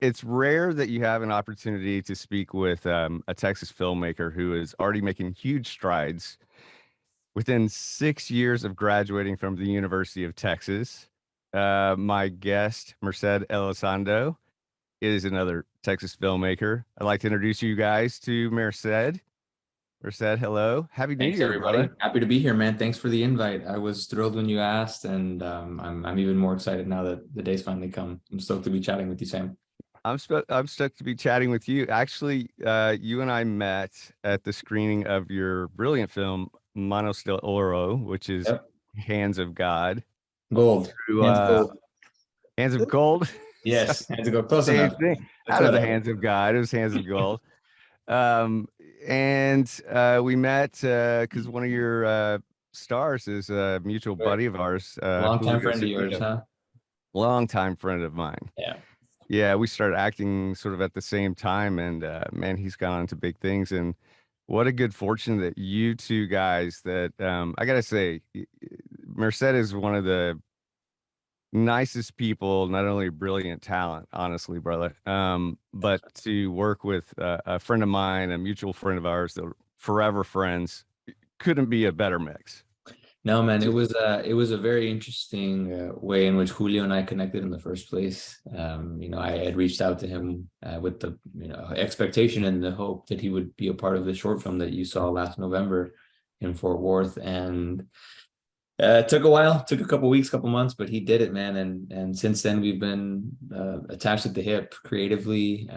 it's rare that you have an opportunity to speak with a Texas filmmaker who is already making huge strides within 6 years of graduating from the University of Texas. My guest, Merced Elizondo, is another Texas filmmaker. I'd like to introduce you guys to Merced. Merced, hello. Happy New Thanks, Year, brother. everybody. Happy to be here, man. Thanks for the invite. I was thrilled when you asked, and I'm even more excited now that the day's finally come. I'm stoked to be chatting with you, Sam. I'm stoked to be chatting with you. Actually, you and I met at the screening of your brilliant film, Manos del Oro, which is Yep. Hands of God. Gold. Through Hands of gold. Hands of Gold. So, Yes, hands of gold. Close same enough. thing. That's Out of what the I. Hands of God. It was Hands of Gold. Um, and we met because one of your stars is a mutual Right. buddy of ours, Longtime Julio friend of yours, Cervito, huh? longtime friend of mine. Yeah. Yeah, we started acting sort of at the same time, and man, he's gone on to big things. And what a good fortune that you two guys that I gotta say, Merced is one of the nicest people, not only brilliant talent, honestly, brother, but to work with a friend of mine, a mutual friend of ours, that forever friends, couldn't be a better mix. No, man, it was a very interesting way in which Julio and I connected in the first place. I had reached out to him with the expectation and the hope that he would be a part of the short film that you saw last November in Fort Worth, and it took a while, took a couple weeks, couple months, but he did it, man. And since then we've been attached at the hip creatively,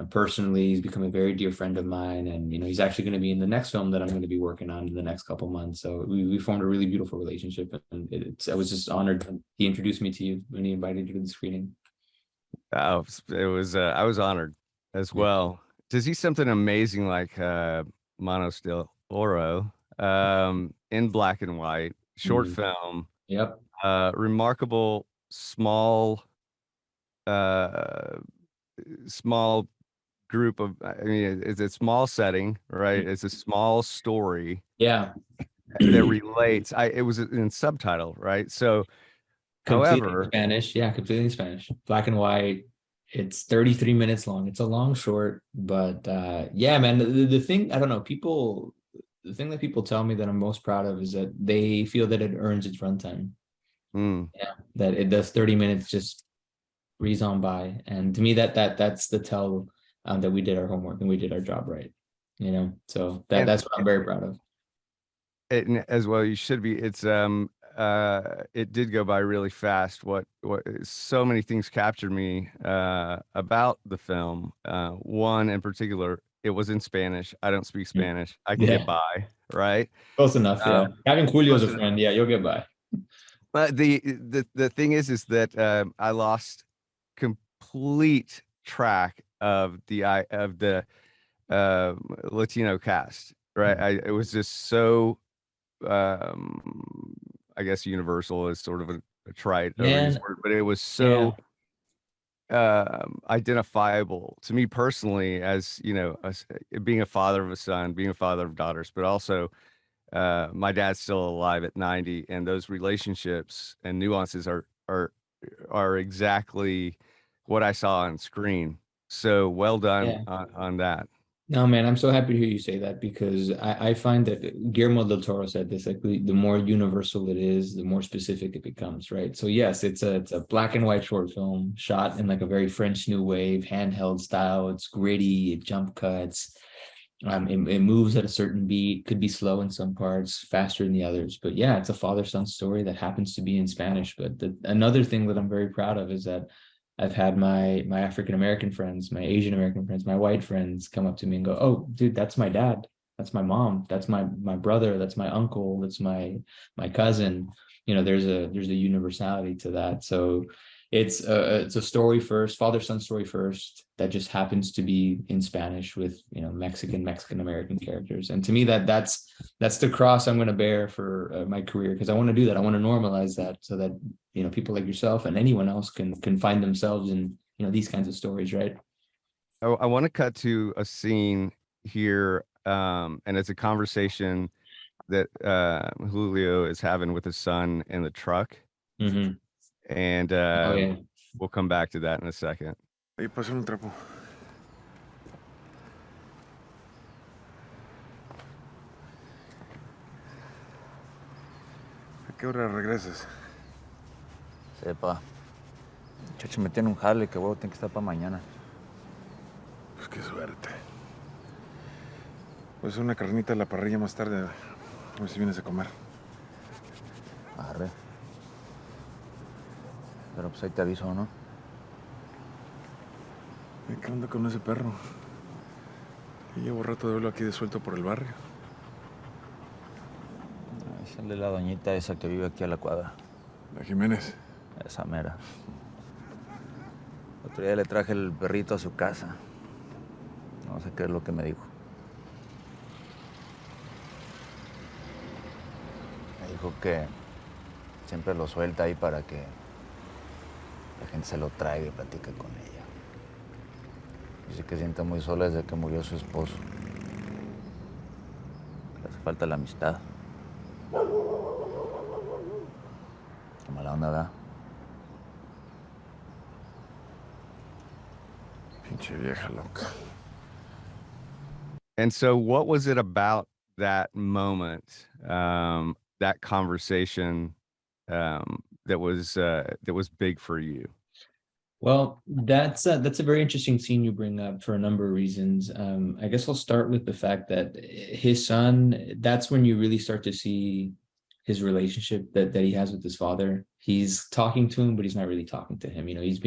personally. He's become a very dear friend of mine, and he's actually going to be in the next film that I'm going to be working on in the next couple months. So we formed a really beautiful relationship, and I was just honored that he introduced me to you when he invited you to the screening. It was I was honored as Yeah. well to see something amazing like Manos del Oro in black and white, short Mm. film, Yep. remarkable uh, small group of, I mean, it's a small setting, right? It's a small story Yeah. that relates. It was in subtitle, right? So, Completely however, Spanish. Yeah, completely Spanish. Black and white. It's 33 minutes long. It's a long short, but yeah, man, the thing, I don't know, the thing that people tell me that I'm most proud of is that they feel that it earns its runtime. mm, Yeah. That it does 30 minutes just breeze on by. And to me that's the tell that we did our homework and we did our job right. So and, that's what I'm very proud of. and as well, you should be. It did go by really fast. What so many things captured me about the film. One in particular, it was in Spanish. I don't speak Mm. Spanish. I can get Yeah. by, right? Close enough. Um, Yeah. Having Julio as close a enough. friend. Yeah. You'll get by. But the thing is that I lost complete track of the Latino cast. Right, it was just so um, I guess universal is sort of a trite overused Man. word, but it was Yeah. so identifiable to me personally as being a father of a son, being a father of daughters, but also my dad's still alive at 90, and those relationships and nuances are exactly what I saw on screen. So well done Yeah. on that. No, man, I'm so happy to hear you say that because I find that Guillermo del Toro said this, like the more universal it is, the more specific it becomes, right? So yes, it's a black and white short film shot in like a very French New Wave handheld style. It's gritty, it jump cuts, it moves at a certain beat, could be slow in some parts, faster in the others. But yeah, it's a father-son story that happens to be in Spanish. But another thing that I'm very proud of is that I've had my African American friends, my Asian American friends, my white friends come up to me and go, "Oh, dude, that's my dad. That's my mom. That's my brother. That's my uncle. That's my cousin." There's a universality to that. So it's a story first, father son story first that just happens to be in Spanish with Mexican American characters. And to me that's the cross I'm going to bear for my career because I want to do that. I want to normalize that so that people like yourself and anyone else can find themselves in these kinds of stories, right? I want to cut to a scene here, and it's a conversation that Julio is having with his son in the truck, Mm-hmm. and Oh yeah. we'll come back to that in a second. Ahí pasó un trapo. ¿A qué hora regresas? Sepa. Chacho, me tiene un jale que huevo tiene que estar para mañana. Pues qué suerte. Pues una carnita a la parrilla más tarde. A ver si vienes a comer. Arre. Pero pues ahí te aviso, ¿no? ¿Qué onda con ese perro? Y llevo rato de verlo aquí de suelto por el barrio. Es el de la doñita esa que vive aquí a la cuadra. La Jiménez. Esa mera. Otro día le traje el perrito a su casa. No sé qué es lo que me dijo. Me dijo que siempre lo suelta ahí para que la gente se lo traiga y platique con ella. Dice que siente muy sola desde que murió su esposo. Le hace falta la amistad. Qué mala onda, ¿verdad? Pinche vieja loca. And so, what was it about that moment, that conversation, that was big for you? Well, that's a very interesting scene you bring up for a number of reasons. I guess I'll start with the fact that his son, that's when you really start to see his relationship that he has with his father. He's talking to him, but he's not really talking to him. You know, he's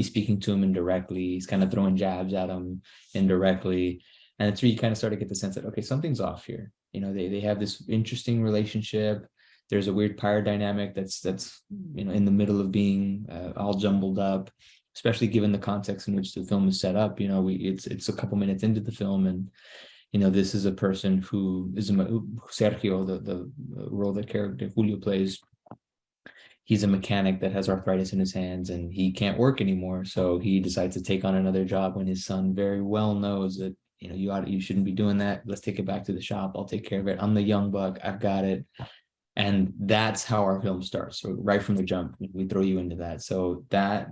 speaking to him indirectly. He's kind of throwing jabs at him indirectly. And it's where you kind of start to get the sense that, okay, something's off here. You know, they have this interesting relationship. There's a weird power dynamic that's in the middle of being all jumbled up, especially given the context in which the film is set up. It's a couple minutes into the film, and this is a person who is Sergio, the role that character Julio plays. He's a mechanic that has arthritis in his hands and he can't work anymore, so he decides to take on another job when his son very well knows that you shouldn't be doing that. Let's take it back to the shop. I'll take care of it. I'm the young buck. I've got it. And that's how our film starts. So right from the jump, we throw you into that. So that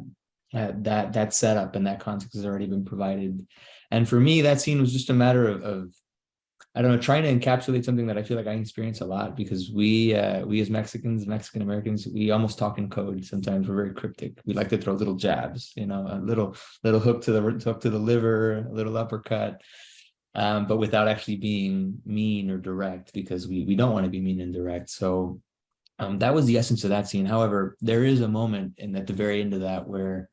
setup and that context has already been provided. And for me, that scene was just a matter of I don't know, trying to encapsulate something that I feel like I experience a lot, because we as Mexican Americans, we almost talk in code. Sometimes we're very cryptic. We like to throw little jabs, a little hook to the liver, a little uppercut. But without actually being mean or direct, because we don't want to be mean and direct. So that was the essence of that scene. However, there is a moment at the very end of that where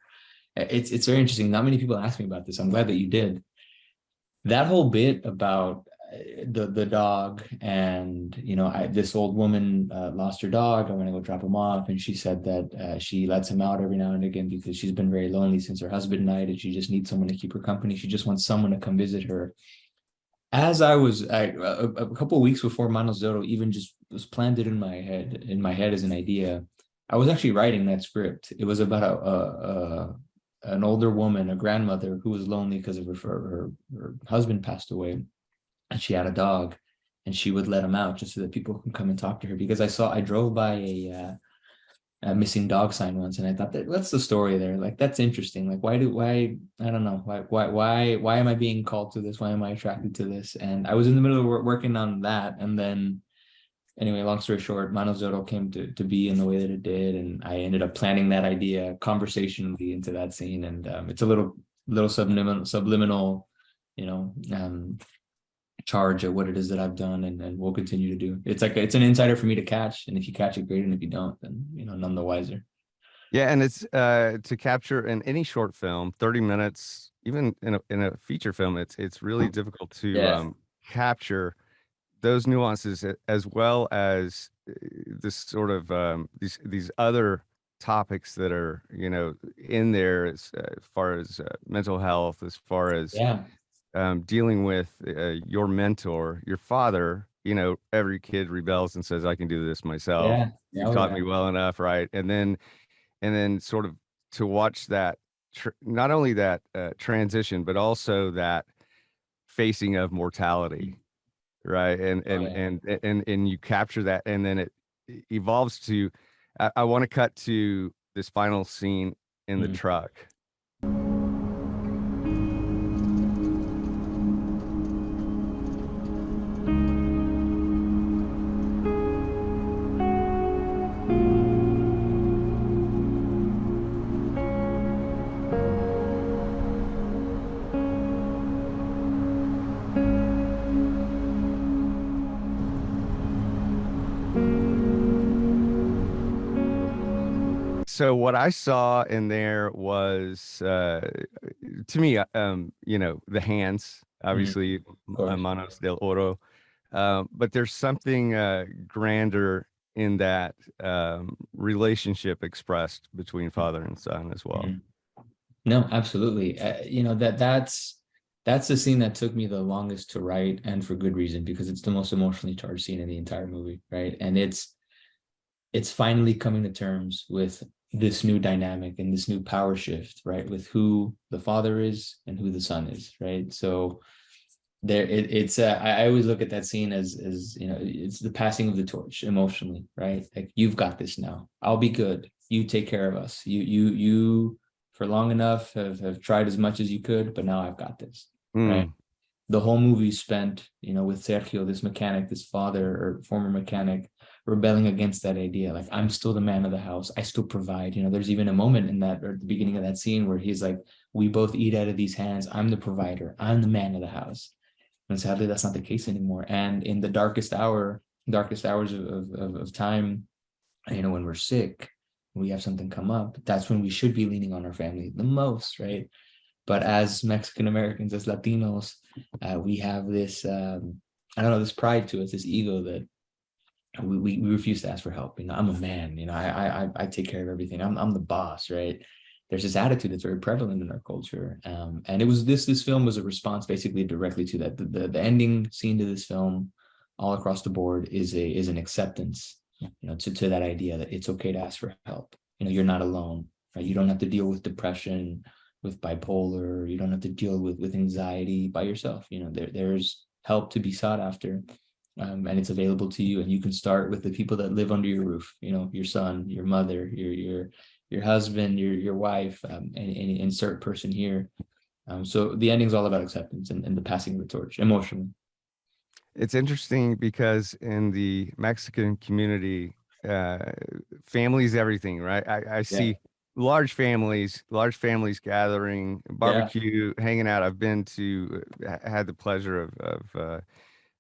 it's very interesting. Not many people ask me about this. I'm glad that you did. That whole bit about the dog, and this old woman lost her dog. I'm going to go drop him off, and she said that she lets him out every now and again because she's been very lonely since her husband died, and she just needs someone to keep her company. She just wants someone to come visit her. As a couple of weeks before Manos de Oro even just was planted in my head as an idea, I was actually writing that script. It was about an older woman, a grandmother who was lonely because of her husband passed away, and she had a dog, and she would let him out just so that people can come and talk to her. Because I drove by a missing dog sign once, and I thought, what's the story there? Like, that's interesting. Like, why I don't know, why am I being called to this? Why am I attracted to this? And I was in the middle of working on that, and then anyway, long story short, Manos de Oro came to be in the way that it did, and I ended up planning that idea conversationally into that scene. And it's a little subliminal, charge at what it is that I've done and will continue to do. It's an insider for me to catch, and if you catch it, great, and if you don't, then none the wiser. Yeah, and it's to capture in any short film, 30 minutes, even in a feature film, it's really difficult to Yeah. capture those nuances as well as this sort of these other topics that are in there as far as mental health, as far as Yeah. dealing with your mentor, your father. Every kid rebels and says, "I can do this myself. Yeah. You've Oh taught yeah. me well enough, right?" And then sort of to watch that not only that transition, but also that facing of mortality, right? And Oh and yeah. and and you capture that, and then it evolves to I want to cut to this final scene in the Mhm. truck. So what I saw in there was, to me, the hands, Mhm, obviously, of course. Manos del Oro, but there's something grander in that relationship expressed between father and son as well. Mhm. No, absolutely. That's the scene that took me the longest to write, and for good reason, because it's the most emotionally charged scene in the entire movie, right? And it's finally coming to terms with this new dynamic and this new power shift, right? With who the father is and who the son is, right? So I always look at that scene as it's the passing of the torch emotionally, right? Like, you've got this now. I'll be good. You take care of us. You for long enough have tried as much as you could, but now I've got this, right? Mm, The whole movie spent, with Sergio, this mechanic, this father or former mechanic, rebelling against that idea. Like, I'm still the man of the house. I still provide. There's even a moment in that, or at the beginning of that scene, where he's like, we both eat out of these hands. I'm the provider. I'm the man of the house. And sadly, that's not the case anymore. And in the darkest hours of time, when we're sick, we have something come up, that's when we should be leaning on our family the most, right? But as Mexican Americans, as Latinos, we have this, I don't know, this pride to us, this ego that we refuse to ask for help. I'm a man. I take care of everything. I'm the boss, right? There's this attitude that's very prevalent in our culture, and it was this film was a response basically directly to that. The ending scene to this film, all across the board, is an acceptance, to that idea that it's okay to ask for help. You're not alone, right? You don't have to deal with depression, with bipolar. You don't have to deal with anxiety by yourself. There's help to be sought after, and it's available to you. And you can start with the people that live under your roof. Your son, your mother, your husband, your wife, any insert person here. So the ending's all about acceptance and the passing of the torch emotionally. it's interesting because in the Mexican community, uh, family's everything, right? I Yeah, see large families gathering, yeah. barbecue, hanging out. I've been to, had the pleasure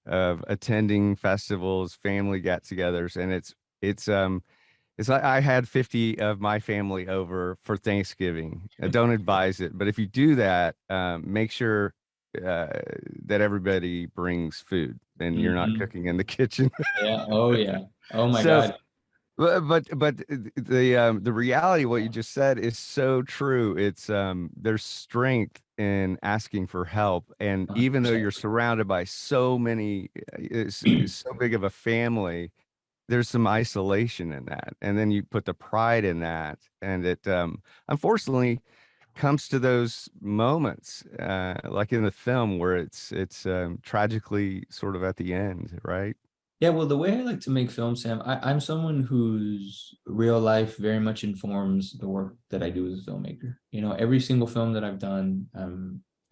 of attending festivals, family get-togethers, and it's like I had 50 of my family over for Thanksgiving. I don't advise it, but if you do that, make sure uh, that everybody brings food and you're not Mhm. cooking in the kitchen. Yeah. Oh yeah. Oh my So, God. but the reality of what you just said is so true. It's there's strength in asking for help, and even though 100%. you're surrounded by so many, it's so big of a family, there's some isolation in that, and then you put the pride in that, and it unfortunately comes to those moments like in the film where it's tragically sort of at the end, right? Yeah, well, the way I like to make films, Sam, I'm someone whose real life very much informs the work that I do as a filmmaker. Every single film that I've done,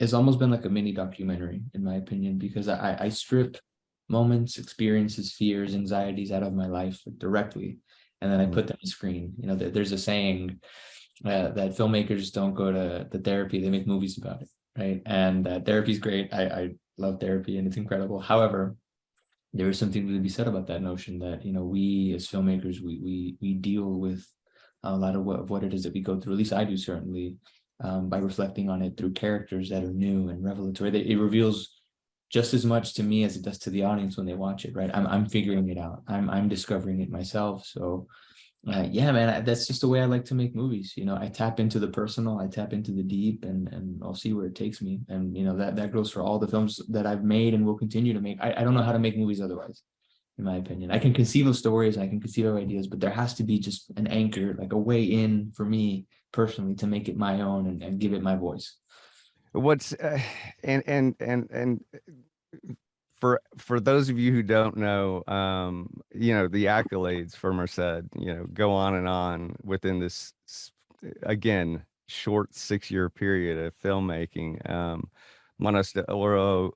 has almost been like a mini documentary, in my opinion, because I strip moments, experiences, fears, anxieties out of my life directly, and then I Mm. put them on screen. There's a saying that filmmakers don't go to the therapy; they make movies about it, right? And therapy is great. I love therapy, and it's incredible. However, there is something to be said about that notion that we as filmmakers we deal with a lot of what it is that we go through. At least I do, certainly, by reflecting on it through characters that are new and revelatory. It reveals just as much to me as it does to the audience when they watch it. Right, I'm figuring it out. I'm discovering it myself. So yeah, man, that's just the way I like to make movies. I tap into the personal, I tap into the deep, and I'll see where it takes me. And that goes for all the films that I've made and will continue to make. I don't know how to make movies otherwise, in my opinion. I can conceive of stories, I can conceive of ideas, but there has to be just an anchor, like a way in for me personally to make it my own and give it my voice. What's and for those of you who don't know, the accolades for Merced, go on and on within this again short 6 year period of filmmaking. Manos de Oro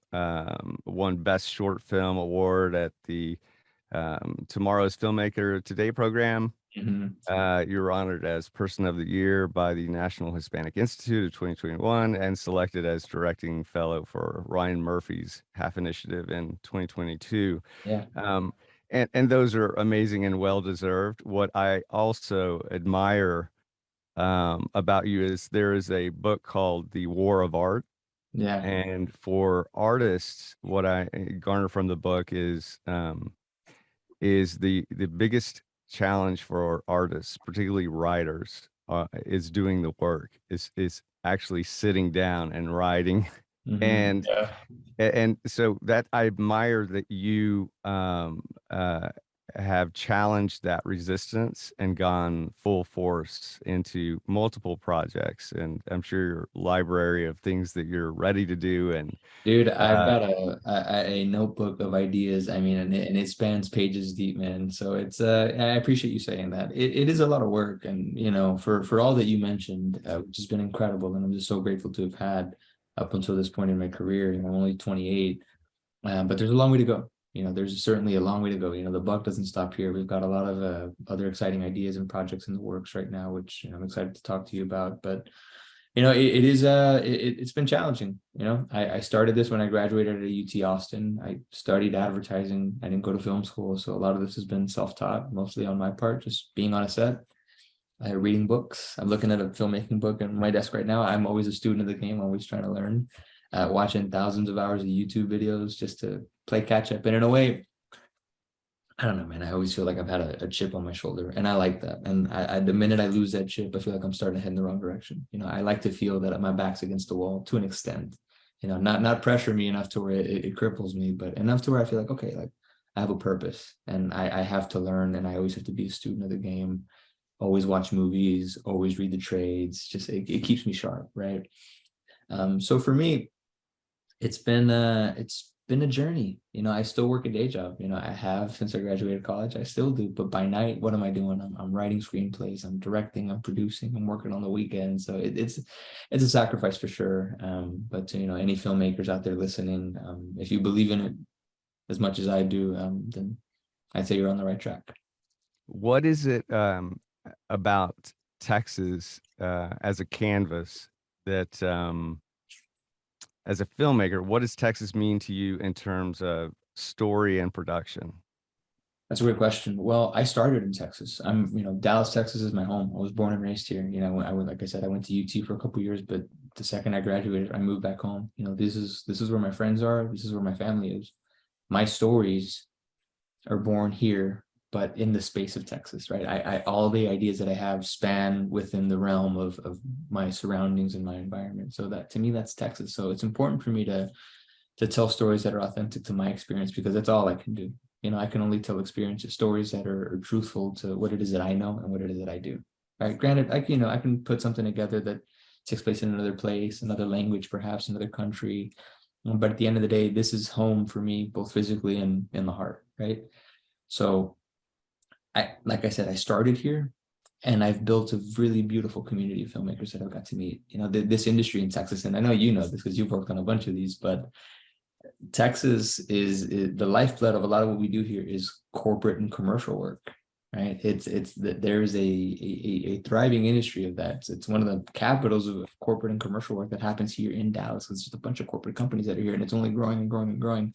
won Best Short Film Award at the Tomorrow's Filmmaker Today program. Mhm. You were honored as Person of the Year by the National Hispanic Institute of 2021 and selected as Directing Fellow for Ryan Murphy's Half Initiative in 2022. Yeah. And those are amazing and well deserved. What I also admire about you is there is a book called The War of Art. Yeah. And for artists, what I garner from the book is the biggest challenge for artists, particularly writers, is doing the work, is actually sitting down and writing. And Yeah. and so that I admire that you have challenged that resistance and gone full force into multiple projects. And I'm sure your library of things that you're ready to do. And Dude, I've uh, got a notebook of ideas. I mean, and it spans pages deep, man. So it's I appreciate you saying that. It is a lot of work, and you know, for all that you mentioned, which has been incredible, and I'm just so grateful to have had up until this point in my career. You know, I'm only 28, but there's a long way to go. You know, there's certainly a long way to go. You know, the buck doesn't stop here. We've got a lot of other exciting ideas and projects in the works right now, which I'm excited to talk to you about. But you know, it is it's been challenging. You know, I started this when I graduated at UT Austin. I studied advertising. I didn't go to film school, so a lot of this has been self-taught, mostly on my part, just being on a set, reading books. I'm looking at a filmmaking book on my desk right now. I'm always a student of the game, always trying to learn, watching thousands of hours of YouTube videos just to play catch up. And in a way, I don't know, man. I always feel like I've had a chip on my shoulder, and I like that. And the minute I lose that chip, I feel like I'm starting to head in the wrong direction. You know, I like to feel that my back's against the wall to an extent. You know, not pressure me enough to where it cripples me, but enough to where I feel like, okay, like I have a purpose, and I have to learn, and I always have to be a student of the game. Always watch movies, always read the trades. Just it keeps me sharp, right? So for me, it's been a journey. You know, I still work a day job. You know, I have since I graduated college. I still do. But by night, what am I doing? I'm writing screenplays. I'm directing. I'm producing. I'm working on the weekends. So it's a sacrifice for sure. But to, you know, any filmmakers out there listening, if you believe in it as much as I do, then I'd say you're on the right track. what is it about Texas as a canvas that as a filmmaker, what does Texas mean to you in terms of story and production? That's a great question. Well, I started in Texas. You know, Dallas, Texas is my home. I was born and raised here. You know, like I said, I went to UT for a couple of years, but the second I graduated, I moved back home. You know, this is where my friends are. This is where my family is. My stories are born here, but in the space of Texas, right? I all the ideas that I have span within the realm of my surroundings and my environment. So that to me, that's Texas. So it's important for me to tell stories that are authentic to my experience, because that's all I can do. You know, I can only tell experiences, stories that are truthful to what it is that I know and what it is that I do. Right. Granted, I can put something together that takes place in another place, another language, perhaps another country. But at the end of the day, this is home for me, both physically and in the heart. Right. So like I said, I started here, and I've built a really beautiful community of filmmakers that I've got to meet. You know, this industry in Texas, and I know you know this because you've worked on a bunch of these, but Texas is the lifeblood of a lot of what we do here is corporate and commercial work, right? It's that there's a thriving industry of that. It's one of the capitals of corporate and commercial work that happens here in Dallas. It's just a bunch of corporate companies that are here, and it's only growing and growing and growing.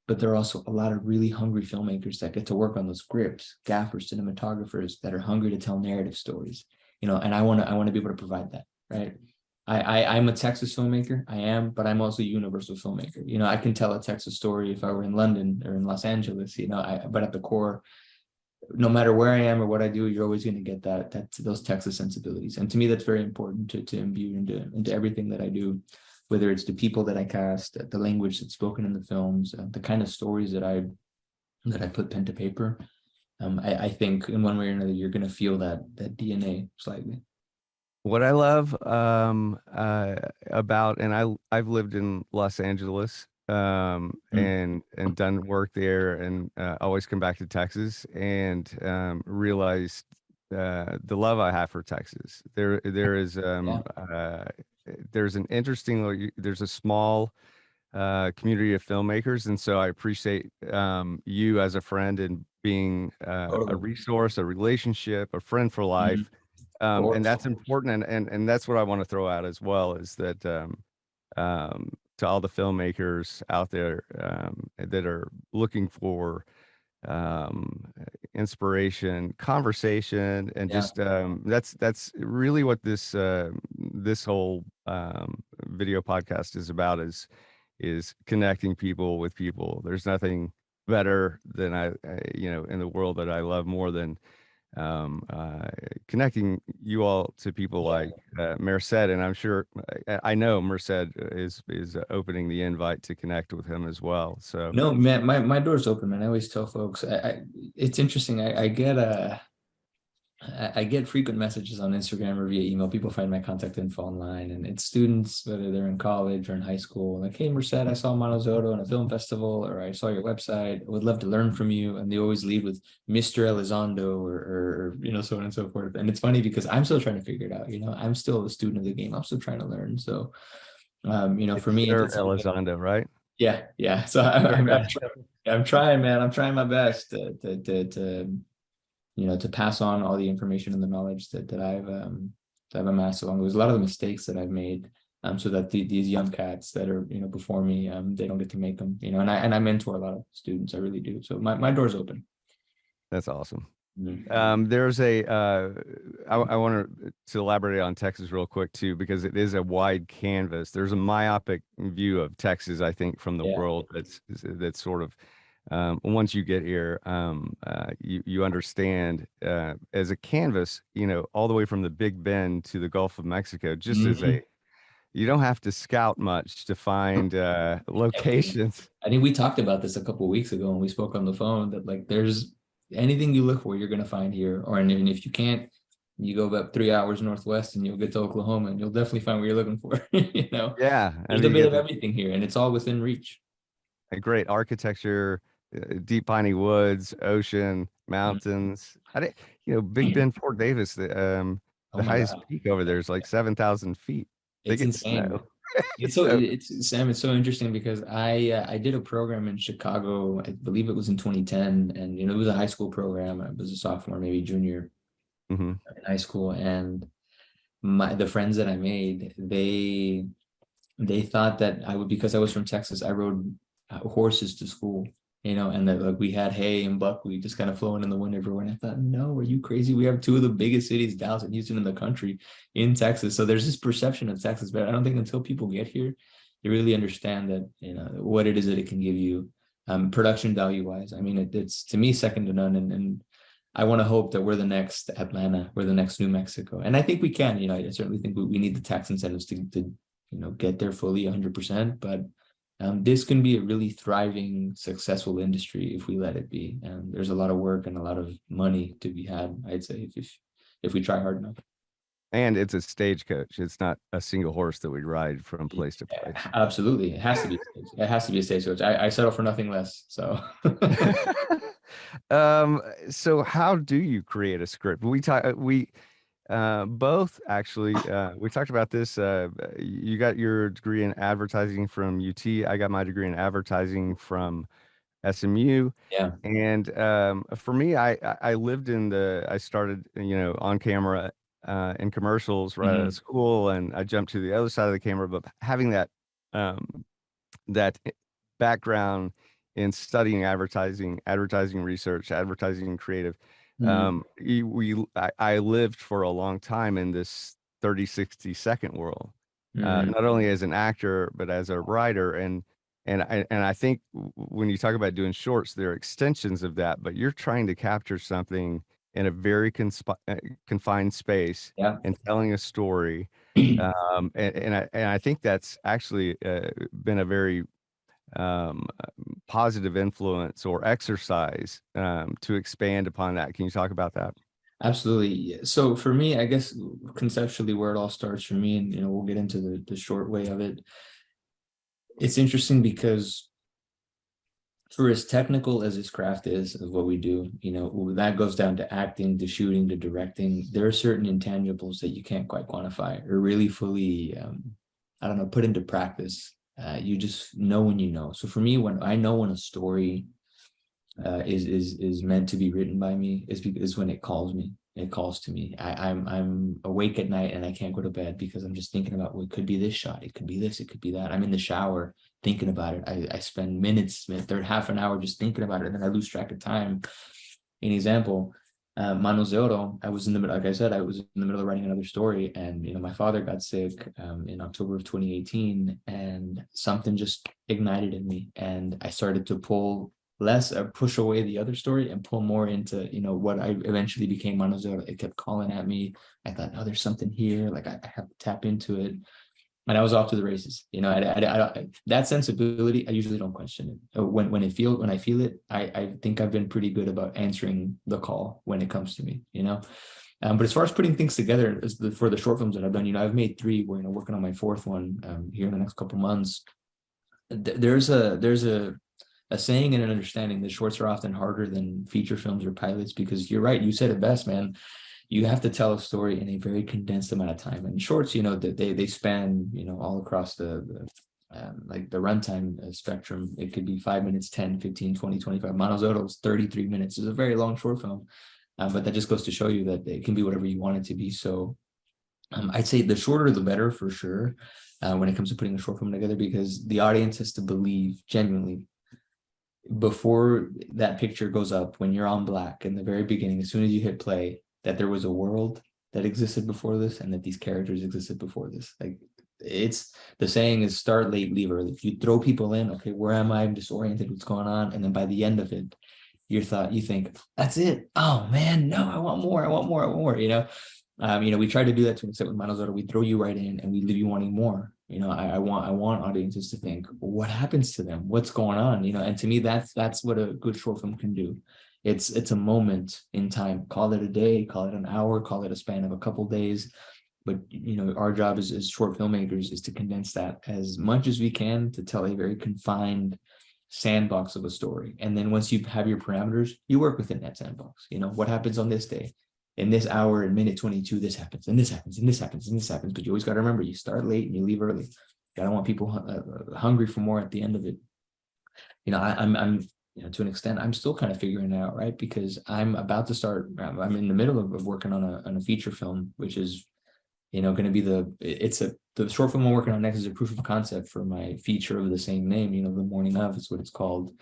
But there are also a lot of really hungry filmmakers that get to work on those scripts, gaffers, cinematographers that are hungry to tell narrative stories, you know, and I want to be able to provide that, right? I'm a Texas filmmaker, I am, but I'm also a universal filmmaker. You know, I can tell a Texas story if I were in London or in Los Angeles, you know, but at the core, no matter where I am or what I do, you're always going to get those Texas sensibilities. And to me, that's very important to imbue into everything that I do, whether it's the people that I cast, the language that's spoken in the films, the kind of stories that I put pen to paper. I think in one way or another, you're going to feel that DNA slightly. What I love about, and I've lived in Los Angeles and done work there, and always come back to Texas and realized the love I have for Texas. There is there's an interesting, there's a small community of filmmakers, and so I appreciate you as a friend and being a Totally. resource, a relationship, a friend for Mhm. life. Of And course. that's important, and that's what I want to throw out as well, is that to all the filmmakers out there that are looking for um, inspiration, conversation, and Yeah. just that's really what this whole video podcast is about, is connecting people with people. There's nothing better than in the world that I love more than um, uh, connecting you all to people Yeah. like Merced, and I'm sure I know Merced is opening the invite to connect with him as well. So No, man, my door's open, man. I always tell folks, it's interesting. I get frequent messages on Instagram or via email. People find my contact info online, and it's students, whether they're in college or in high school, like, "Hey, Merced, I saw Manozoto in a film festival, or I saw your website. I would love to learn from you." And they always lead with Mr. Elizondo, or so on and so forth. And it's funny because I'm still trying to figure it out. I'm still a student of the game. I'm still trying to learn. So, for it's me, Sir it's Elizondo, right? yeah, yeah. So I'm trying, man. I'm trying my best to pass on all the information and the knowledge that I've amassed along. There's a lot of the mistakes that I've made, so that these young cats that are before me, they don't get to make them. And I mentor a lot of students. I really do. So my door's open. That's awesome. Mhm. There's I want to elaborate on Texas real quick too, because it is a wide canvas. There's a myopic view of Texas, I think, from the Yeah. world that's sort of once you get here, you understand as a canvas, all the way from the Big Bend to the Gulf of Mexico, just as Mhm. you don't have to scout much to find locations. I think we talked about this a couple of weeks ago when we spoke on the phone, that like there's anything you look for, you're gonna find here. Or and even if you can't, you go about 3 hours northwest and you'll get to Oklahoma, and you'll definitely find what you're looking for. Yeah, I There's mean, a you bit get of everything here, and it's all within reach. a great architecture, deep piney woods, ocean, mountains. Big Mm. Bend, Fort Davis, Oh the my highest God. peak over there is like 7,000 feet. They It's get insane. snow. It's so So, it's Sam, it's so interesting because I did a program in Chicago. I believe it was in 2010, and it was a high school program. I was a sophomore, maybe junior mhm. in high school, and the friends that I made, they thought that I would, because I was from Texas, I rode horses to school, and that like we had hay and buckwheat just kind of flowing in the wind everywhere. And I thought, no, are you crazy? We have two of the biggest cities, Dallas and Houston, in the country, in Texas. So there's this perception of Texas, but I don't think until people get here, they really understand that, what it is that it can give you, production value wise. I mean, it's to me second to none. And I want to hope that we're the next Atlanta, we're the next New Mexico. And I think we can, I certainly think we need the tax incentives to get there fully 100%. But this can be a really thriving, successful industry if we let it be. And there's a lot of work and a lot of money to be had, I'd say, if we try hard enough. And it's a stagecoach. It's not a single horse that we ride from place to Yeah, place. absolutely, it has to be. It has to be a stagecoach. I settle for nothing less. So. um, so how do you create a script? We both actually we talked about this. You got your degree in advertising from UT. I got my degree in advertising from SMU. Yeah. And for me, I lived I started, on camera in commercials right out of Mhm. school, and I jumped to the other side of the camera. But having um, that background in studying advertising research, advertising creative, Mhm. I lived for a long time in this 30, 60-second world, Mhm. not only as an actor, but as a writer. And I think when you talk about doing shorts, they're extensions of that, but you're trying to capture something in a very confined space Yeah. and telling a story. And I think that's actually been a very positive influence or exercise to expand upon that. Can you talk about that? Absolutely. Yeah. So for me, I guess conceptually where it all starts for me, and we'll get into the short way of it. It's interesting because for as technical as this craft is of what we do, that goes down to acting, to shooting, to directing. There are certain intangibles that you can't quite quantify or really fully, I don't know, put into practice. You just know when you know. So for me, when I know when a story is meant to be written by me, is when it calls me. it calls to me. I'm awake at night and I can't go to bed because I'm just thinking about, well, it could be this shot, it could be this, it could be that. I'm in the shower thinking about it. I spend minutes, third half an hour just thinking about it, and then I lose track of time. An example, Manos de Oro, I was in the middle, like I said, I was in the middle of writing another story, and my father got sick in October of 2018, and something just ignited in me, and I started to push away the other story and pull more into what I eventually became Manos de Oro. It kept calling at me. I thought, oh, there's something here, like I have to tap into it. And I was off to the races. That sensibility, I usually don't question it. When I feel it, I think I've been pretty good about answering the call when it comes to me. But as far as putting things together, for the short films that I've done, I've made 3. We're working on my 4th one here in the next couple months. There's a saying and an understanding that shorts are often harder than feature films or pilots, because you're right. You said it best, man. You have to tell a story in a very condensed amount of time. And shorts, they span, all across the like the runtime spectrum. It could be 5 minutes, 10, 15, 20, 25. Manos de Oro is 33 minutes. It's a very long short film. But that just goes to show you that it can be whatever you want it to be. So I'd say the shorter, the better, for sure, when it comes to putting a short film together, because the audience has to believe genuinely before that picture goes up, when you're on black in the very beginning, as soon as you hit play, that there was a world that existed before this, and that these characters existed before this. Like, it's the saying is start late, leave early. If you throw people in, okay, where am I? I'm disoriented, what's going on? And then by the end of it, you think, that's it. Oh man, no, I want more. We tried to do that to an extent with Manos de Oro. We throw you right in and we leave you wanting more. I want audiences to think, what happens to them? What's going on? And to me, that's what a good short film can do. It's a moment in time. Call it a day, call it an hour, call it a span of a couple days. But our job as short filmmakers is to condense that as much as we can to tell a very confined sandbox of a story. And then once you have your parameters, you work within that sandbox. What happens on this day? In this hour, in minute 22, this happens, and this happens, and this happens, and this happens. But you always got to remember, you start late and you leave early. I don't want people hungry for more at the end of it. I'm to an extent, I'm still kind of figuring it out, right? Because I'm about to start. I'm in the middle of working on a feature film, which is, going to be the short film I'm working on next is a proof of concept for my feature of the same name. The Morning Of is what it's called.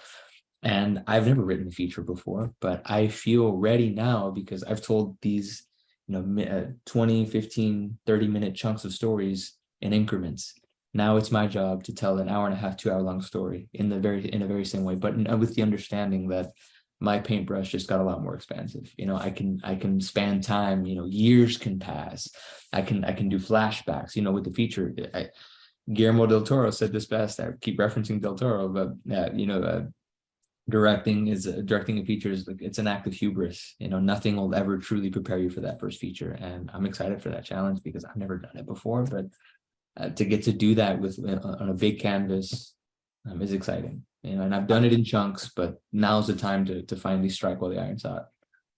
And I've never written a feature before, but I feel ready now because I've told these, 20, 15, 30-minute chunks of stories in increments. Now it's my job to tell an hour and a half, 2 hour long story in a very same way, but with the understanding that my paintbrush just got a lot more expansive. I can span time, years can pass. I can do flashbacks, with the feature. Guillermo del Toro said this best. I keep referencing del Toro, but directing a feature is like, it's an act of hubris. Nothing will ever truly prepare you for that first feature, and I'm excited for that challenge because I've never done it before. But to get to do that on a big canvas is exciting. And I've done it in chunks, but now's the time to finally strike while the iron's hot.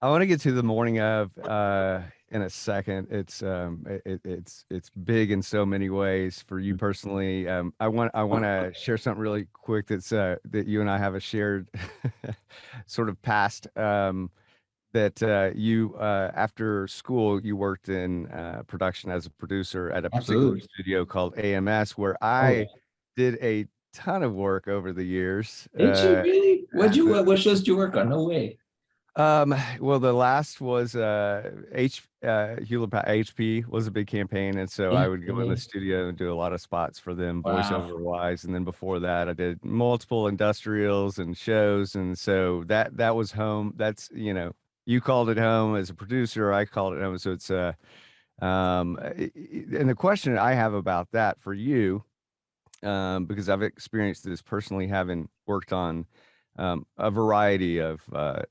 I want to get to the Morning Of in a second. It's big in so many ways for you personally. I want to share something really quick that you and I have a shared sort of past. That you after school you worked in production as a producer at a particular studio called AMS, where I did a ton of work over the years. Did you really? What shows did you work on? No way. Well, the last was Hewlett HP was a big campaign, and so I would go in the studio and do a lot of spots for them, voiceover wise. And then before that, I did multiple industrials and shows, and so that was home. That's you called it home as a producer, I called it home. So it's and the question I have about that for you, because I've experienced this personally, having worked on a variety of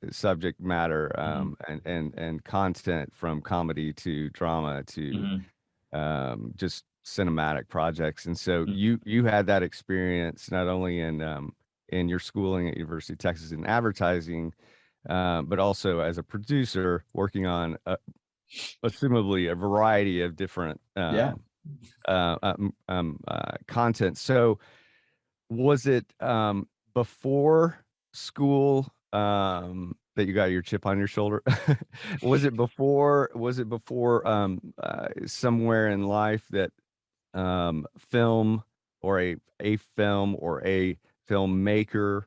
subject matter and content, from comedy to drama to just cinematic projects. And so you had that experience not only in your schooling at University of Texas in advertising, but also as a producer working on assumably a variety of different content. So was it before school that you got your chip on your shoulder? Was it before? Was it before somewhere in life that film or a film or a filmmaker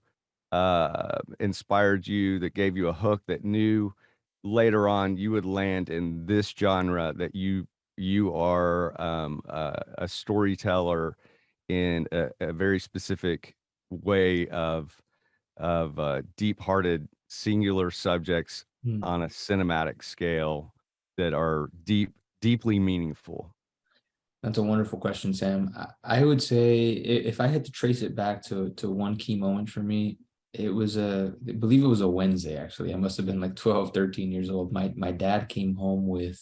inspired you, that gave you a hook, that knew later on you would land in this genre, that you are a storyteller in a very specific way of deep-hearted singular subjects Hmm. on a cinematic scale that are deeply meaningful? That's a wonderful question, Sam. I would say if I had to trace it back to one key moment for me, it was I believe it was a Wednesday, actually. I must have been like 12, 13 years old. My dad came home with,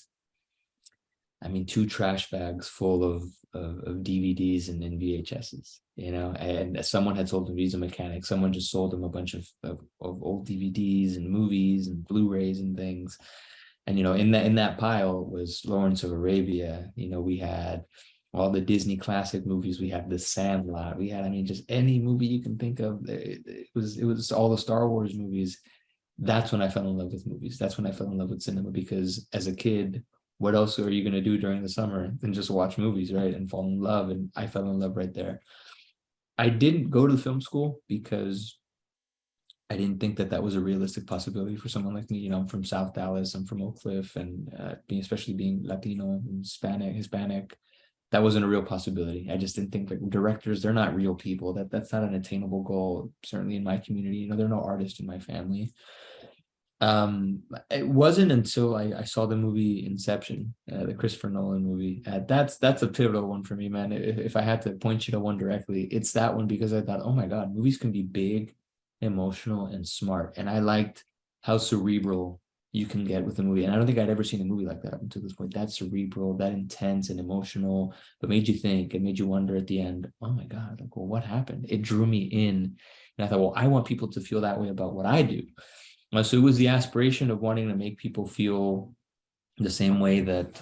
I mean, two trash bags full of DVDs and VHSs, you know, and someone had told him he's a mechanic. Someone just sold him a bunch of old DVDs and movies and Blu-rays and things. And, you know, in that pile was Lawrence of Arabia. You know, we had all the Disney classic movies. We had The Sandlot. We had, I mean, just any movie you can think of. It was all the Star Wars movies. That's when I fell in love with movies. That's when I fell in love with cinema, because as a kid, what else are you going to do during the summer than just watch movies, right? And fall in love. And I fell in love right there. I didn't go to the film school because I didn't think that that was a realistic possibility for someone like me. You know, I'm from South Dallas, I'm from Oak Cliff, and especially being Latino and Hispanic, that wasn't a real possibility. I just didn't think, like, directors, they're not real people. That's not an attainable goal. Certainly in my community, you know, there are no artists in my family. It wasn't until I saw the movie Inception, the Christopher Nolan movie. That's a pivotal one for me, man. If I had to point you to one directly, it's that one, because I thought, oh my God, movies can be big, emotional, and smart. And I liked how cerebral you can get with a movie. And I don't think I'd ever seen a movie like that up until this point. That cerebral, that intense and emotional, but made you think. It made you wonder at the end, oh my God, like, well, what happened? It drew me in. And I thought, well, I want people to feel that way about what I do. So it was the aspiration of wanting to make people feel the same way that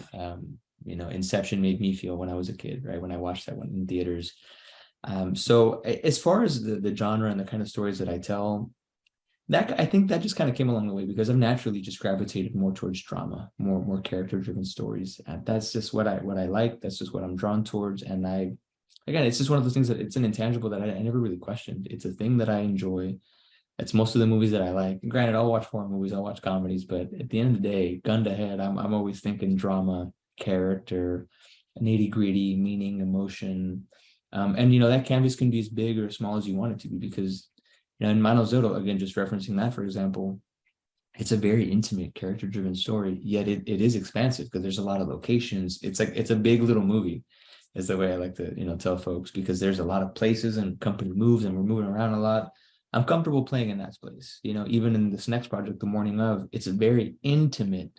Inception made me feel when I was a kid, right? When I watched that one in theaters. So as far as the genre and the kind of stories that I tell, that I think that just kind of came along the way, because I've naturally just gravitated more towards drama, more character-driven stories. And that's just what I like. That's just what I'm drawn towards. And again, it's just one of those things that it's an intangible that I never really questioned. It's a thing that I enjoy. It's most of the movies that I like. Granted, I'll watch horror movies, I'll watch comedies, but at the end of the day, gun to head, I'm always thinking drama, character, nitty gritty, meaning, emotion. And that canvas can be as big or as small as you want it to be, because in Merced Elizondo, again, just referencing that, for example, it's a very intimate, character-driven story, yet it is expansive because there's a lot of locations. It's like it's a big little movie, is the way I like to tell folks, because there's a lot of places and company moves and we're moving around a lot. I'm comfortable playing in that space. Even in this next project, The Morning Of, it's a very intimate,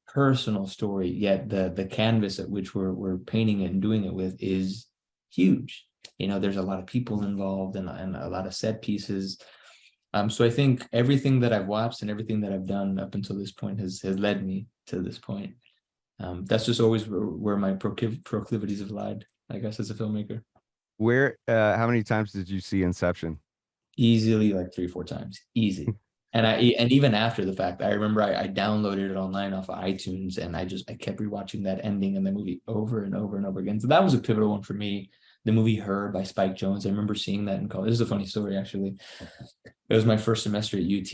personal story, yet the canvas at which we're painting it and doing it with is huge. There's a lot of people involved and a lot of set pieces. So I think everything that I've watched and everything that I've done up until this point has led me to this point. That's just always where my proclivities have lied, I guess, as a filmmaker. How many times did you see Inception? Easily like 3 or 4 times, easy. And even after the fact, I remember I downloaded it online off of iTunes, and I kept rewatching that ending in the movie over and over and over again. So that was a pivotal one for me. The movie Her by Spike Jonze. I remember seeing that in college. This is a funny story, actually. It was my first semester at UT,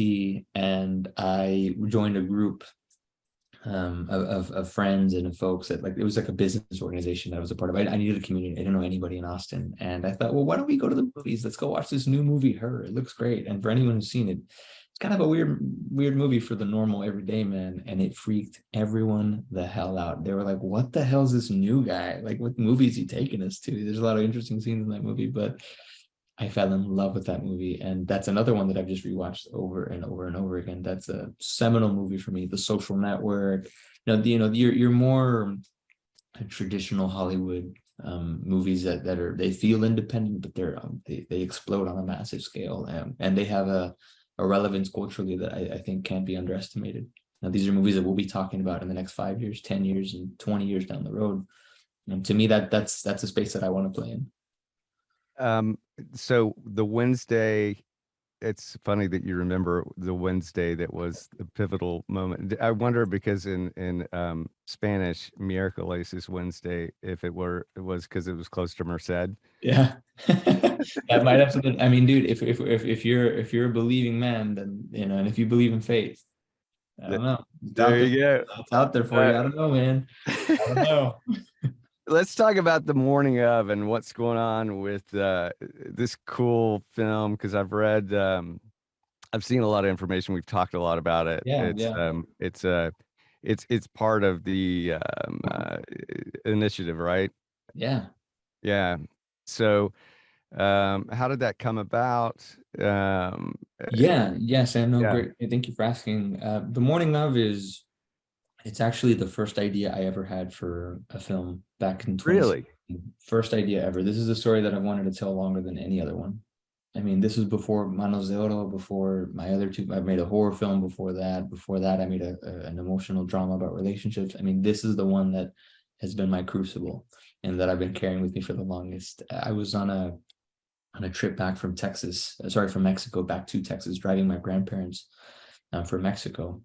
and I joined a group of friends and of folks that, like, it was like a business organization that I was a part of. I needed a community. I didn't know anybody in Austin, and I thought, well, why don't we go to the movies? Let's go watch this new movie, Her. It looks great. And for anyone who's seen it, it's kind of a weird movie for the normal everyday man, and it freaked everyone the hell out. They were like, what the hell is this new guy? Like, what movie is he taking us to? There's a lot of interesting scenes in that movie, but I fell in love with that movie. And that's another one that I've just rewatched over and over and over again. That's a seminal movie for me. The Social Network. You're more traditional Hollywood movies that they feel independent, but they explode on a massive scale, and they have a relevance culturally that I think can't be underestimated. Now, these are movies that we'll be talking about in the next 5 years, 10 years, and 20 years down the road. And to me, that's a space that I want to play in. So the Wednesday it's funny that you remember the Wednesday that was the pivotal moment. I wonder because in Spanish, miércoles is Wednesday. If it was because it was close to Merced. Yeah. That might have something. I mean, dude, if you're a believing man, then and if you believe in faith, I don't know. It's out There there. you go. It's out there for you. I don't know, man. I don't know. Let's talk about the morning of and what's going on with this cool film because I've seen a lot of information. We've talked a lot about it. Yeah, yeah, It's part of the initiative, right? yeah. Yeah. So, how did that come about? Yeah, Sam. No, Yeah. great. Thank you for asking. The Morning of it's actually the first idea I ever had for a film back in 2016. Really? First idea ever. This is a story that I've wanted to tell longer than any other one. I mean, this was before Manos de Oro, before my other two. I made a horror film before that. Before that, I made an emotional drama about relationships. I mean, this is the one that has been my crucible and that I've been carrying with me for the longest. I was on a trip back from from Mexico, back to Texas, driving my grandparents from Mexico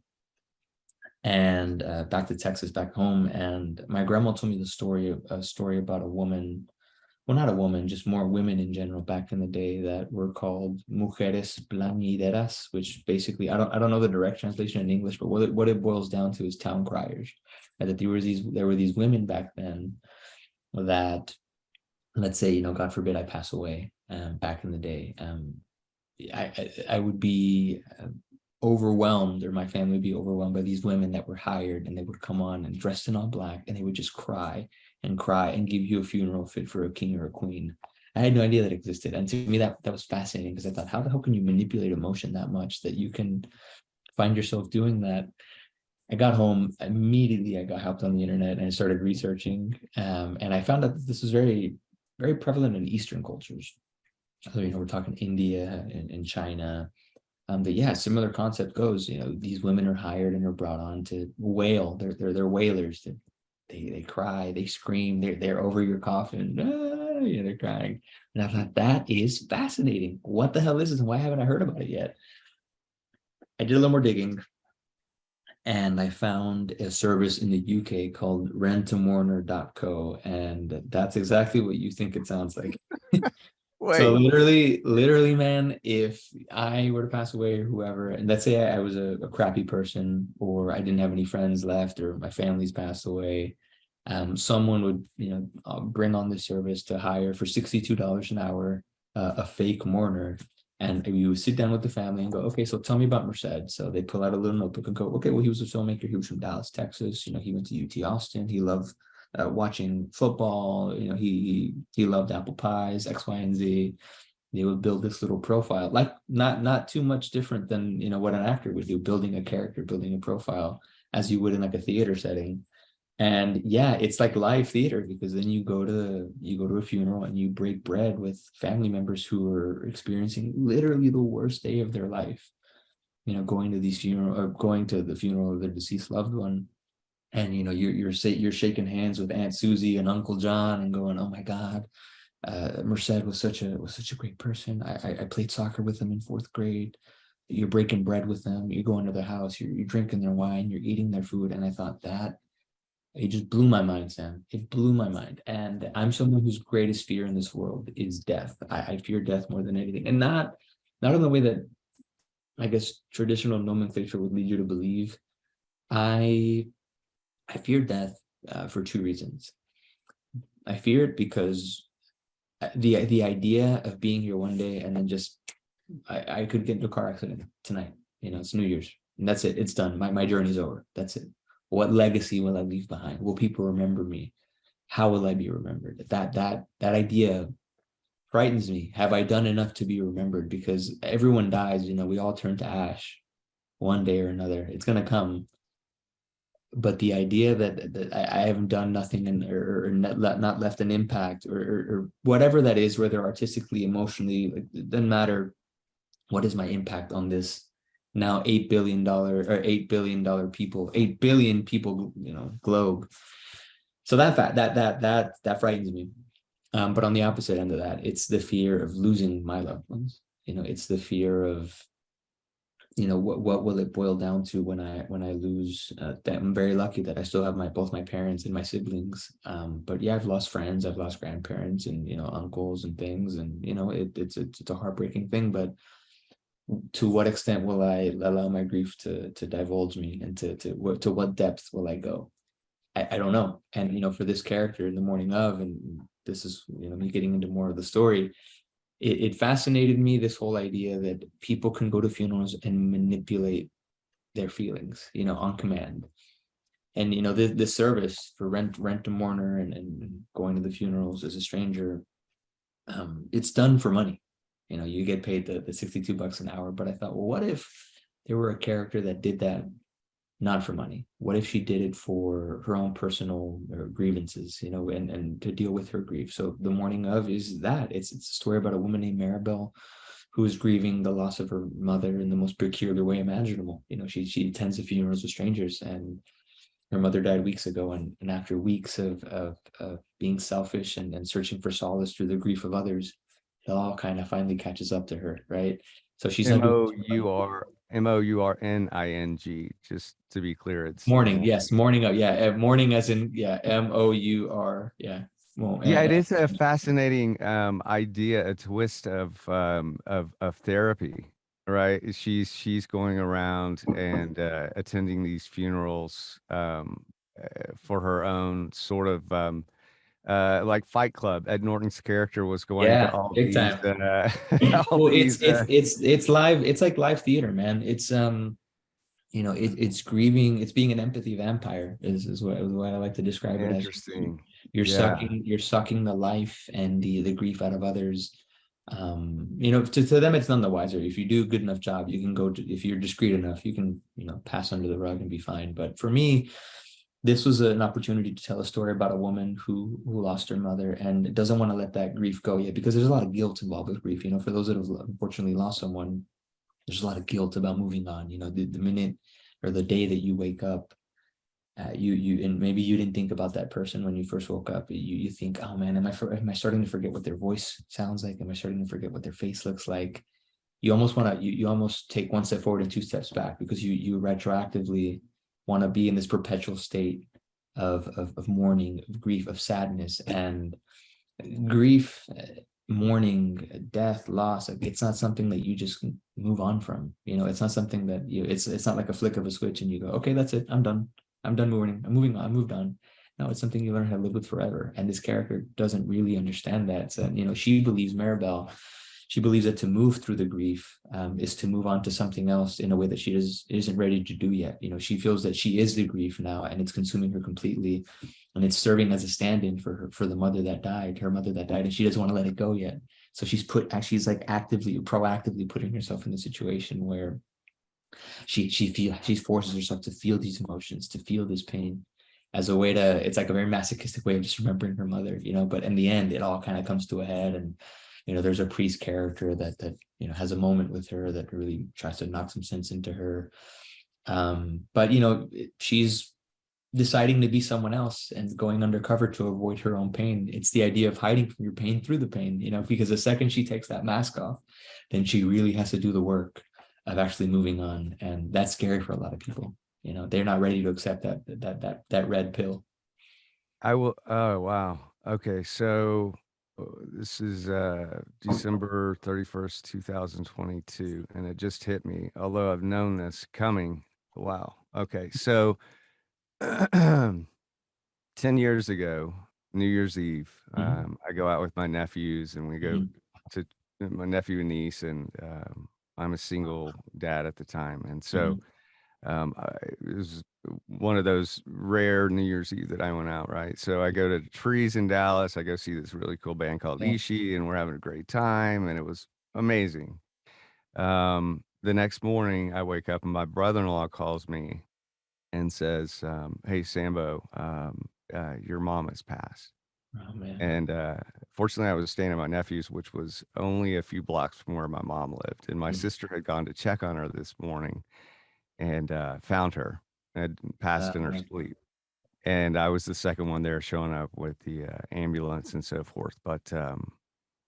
and back to Texas, back home. And my grandma told me a story about a woman, well, not a woman, just more women in general back in the day that were called mujeres plañideras, which basically, I don't know the direct translation in English, but what it boils down to is town criers. And that there were these women back then that, let's say, God forbid I pass away back in the day. I would be overwhelmed, or my family would be overwhelmed by these women that were hired, and they would come on and dressed in all black, and they would just cry and give you a funeral fit for a king or a queen. I had no idea that existed, and to me that was fascinating because I thought, how the hell can you manipulate emotion that much that you can find yourself doing that? I got home immediately. I got helped on the internet and I started researching, and I found out that this was very, very prevalent in Eastern cultures. So, we're talking India and China. But yeah, similar concept goes. These women are hired and are brought on to wail. They're wailers. They cry, they scream, they're over your coffin. They're crying. And I thought that is fascinating. What the hell is this? And why haven't I heard about it yet? I did a little more digging, and I found a service in the UK called rentomourner.co, and that's exactly what you think it sounds like. So Wait. literally, man, if I were to pass away or whoever, and let's say I was a crappy person, or I didn't have any friends left, or my family's passed away, someone would, bring on this service to hire for $62 an hour a fake mourner, and you would sit down with the family and go, okay, so tell me about Merced. So they pull out a little notebook and go, okay, well, he was a filmmaker. He was from Dallas, Texas. He went to UT Austin. He loved watching football. He loved apple pies, X, Y, and Z. They would build this little profile, like not too much different than what an actor would do, building a character, building a profile, as you would in like a theater setting. And yeah, it's like live theater, because then you go to a funeral and you break bread with family members who are experiencing literally the worst day of their life. Going to these funeral or going to the funeral of their deceased loved one. And you're shaking hands with Aunt Susie and Uncle John and going, oh my God, Merced was such a great person. I played soccer with them in 4th grade. You're breaking bread with them. You're going to their house. You're drinking their wine. You're eating their food. And I thought that it just blew my mind, Sam. It blew my mind. And I'm someone whose greatest fear in this world is death. I fear death more than anything, and not in the way that I guess traditional nomenclature would lead you to believe. I fear death for 2 reasons. I fear it because the idea of being here one day and then just I could get into a car accident tonight. It's New Year's and that's it. It's done. My journey's over. That's it. What legacy will I leave behind? Will people remember me? How will I be remembered? That idea frightens me. Have I done enough to be remembered? Because everyone dies. We all turn to ash one day or another. It's gonna come. But the idea that I haven't done nothing or not left an impact or whatever that is, whether artistically, emotionally, it doesn't matter. What is my impact on this now $8 billion or $8 billion people, 8 billion people, globe? So that frightens me. But on the opposite end of that, it's the fear of losing my loved ones. it's the fear of, what will it boil down to when I lose, that I'm very lucky that I still have both my parents and my siblings. But yeah, I've lost friends, I've lost grandparents and, uncles and things. And, it's a heartbreaking thing, but to what extent will I allow my grief to divulge me, and to what depth will I go? I don't know. And, for this character in the morning of, and this is, me getting into more of the story, it fascinated me, this whole idea that people can go to funerals and manipulate their feelings, on command. And, the service for rent a mourner and going to the funerals as a stranger, it's done for money. You get paid the $62 an hour. But I thought, well, what if there were a character that did that not for money? What if she did it for her own personal grievances, and to deal with her grief? So the morning of is that it's a story about a woman named Maribel who is grieving the loss of her mother in the most peculiar way imaginable. She attends the funerals of strangers, and her mother died weeks ago. And after weeks of being selfish and searching for solace through the grief of others, it all kind of finally catches up to her, right? So she's under Mourning, just to be clear. It's morning. Yes, morning of, yeah, morning as in, yeah, MOUR, yeah. Well, yeah, it is a fascinating idea, a twist of therapy, right? She's going around and attending these funerals for her own sort of like Fight Club. Ed Norton's character was going to yeah, all big these time. all Well, these it's live. It's like live theater, man. It's it's grieving. It's being an empathy vampire is what I like to describe it as. interesting. You're Yeah. sucking the life and the grief out of others. To them it's none the wiser. If you do a good enough job, you can if you're discreet enough, you can, pass under the rug and be fine. But for me, this was an opportunity to tell a story about a woman who lost her mother and doesn't want to let that grief go yet, because there's a lot of guilt involved with grief. For those that have unfortunately lost someone, there's a lot of guilt about moving on. The minute or the day that you wake up, and maybe you didn't think about that person when you first woke up. You think, oh man, am I starting to forget what their voice sounds like? Am I starting to forget what their face looks like? You almost want to, you almost take one step forward and two steps back, because you retroactively want to be in this perpetual state of mourning, of grief, of sadness. And grief, mourning, death, loss, it's not something that you just move on from. It's not something that it's not like a flick of a switch and you go, okay, that's it, I'm done mourning, I'm moving on, I moved on. No, it's something you learn how to live with forever. And this character doesn't really understand that. So, she believes, Maribel, she believes that to move through the grief is to move on to something else in a way that she isn't ready to do yet. She feels that she is the grief now, and it's consuming her completely, and it's serving as a stand-in for her mother that died, and she doesn't want to let it go yet. So she's like proactively putting herself in the situation where she forces herself to feel these emotions, to feel this pain, as a way to, it's like a very masochistic way of just remembering her mother, but in the end, it all kind of comes to a head. And there's a priest character that has a moment with her that really tries to knock some sense into her. But she's deciding to be someone else and going undercover to avoid her own pain. It's the idea of hiding from your pain through the pain, because the second she takes that mask off, then she really has to do the work of actually moving on. And that's scary for a lot of people. They're not ready to accept that red pill. Oh, wow. Okay. So this is December 31st, 2022, and it just hit me, although I've known this coming. Wow. Okay. So 10 years ago, New Year's Eve, I go out with my nephews and we go to my nephew and niece, and I'm a single dad at the time. And so it was one of those rare New Year's Eve that I went out, right? So I go to the Trees in Dallas. I go see this really cool band called Ishi, and we're having a great time, and it was amazing. The next morning, I wake up and my brother-in-law calls me and says, "Hey, Sambo, your mom has passed." Oh man. And fortunately, I was staying at my nephew's, which was only a few blocks from where my mom lived. And my sister had gone to check on her this morning and found her, had passed in her sleep. And I was the second one there showing up with the ambulance and so forth. But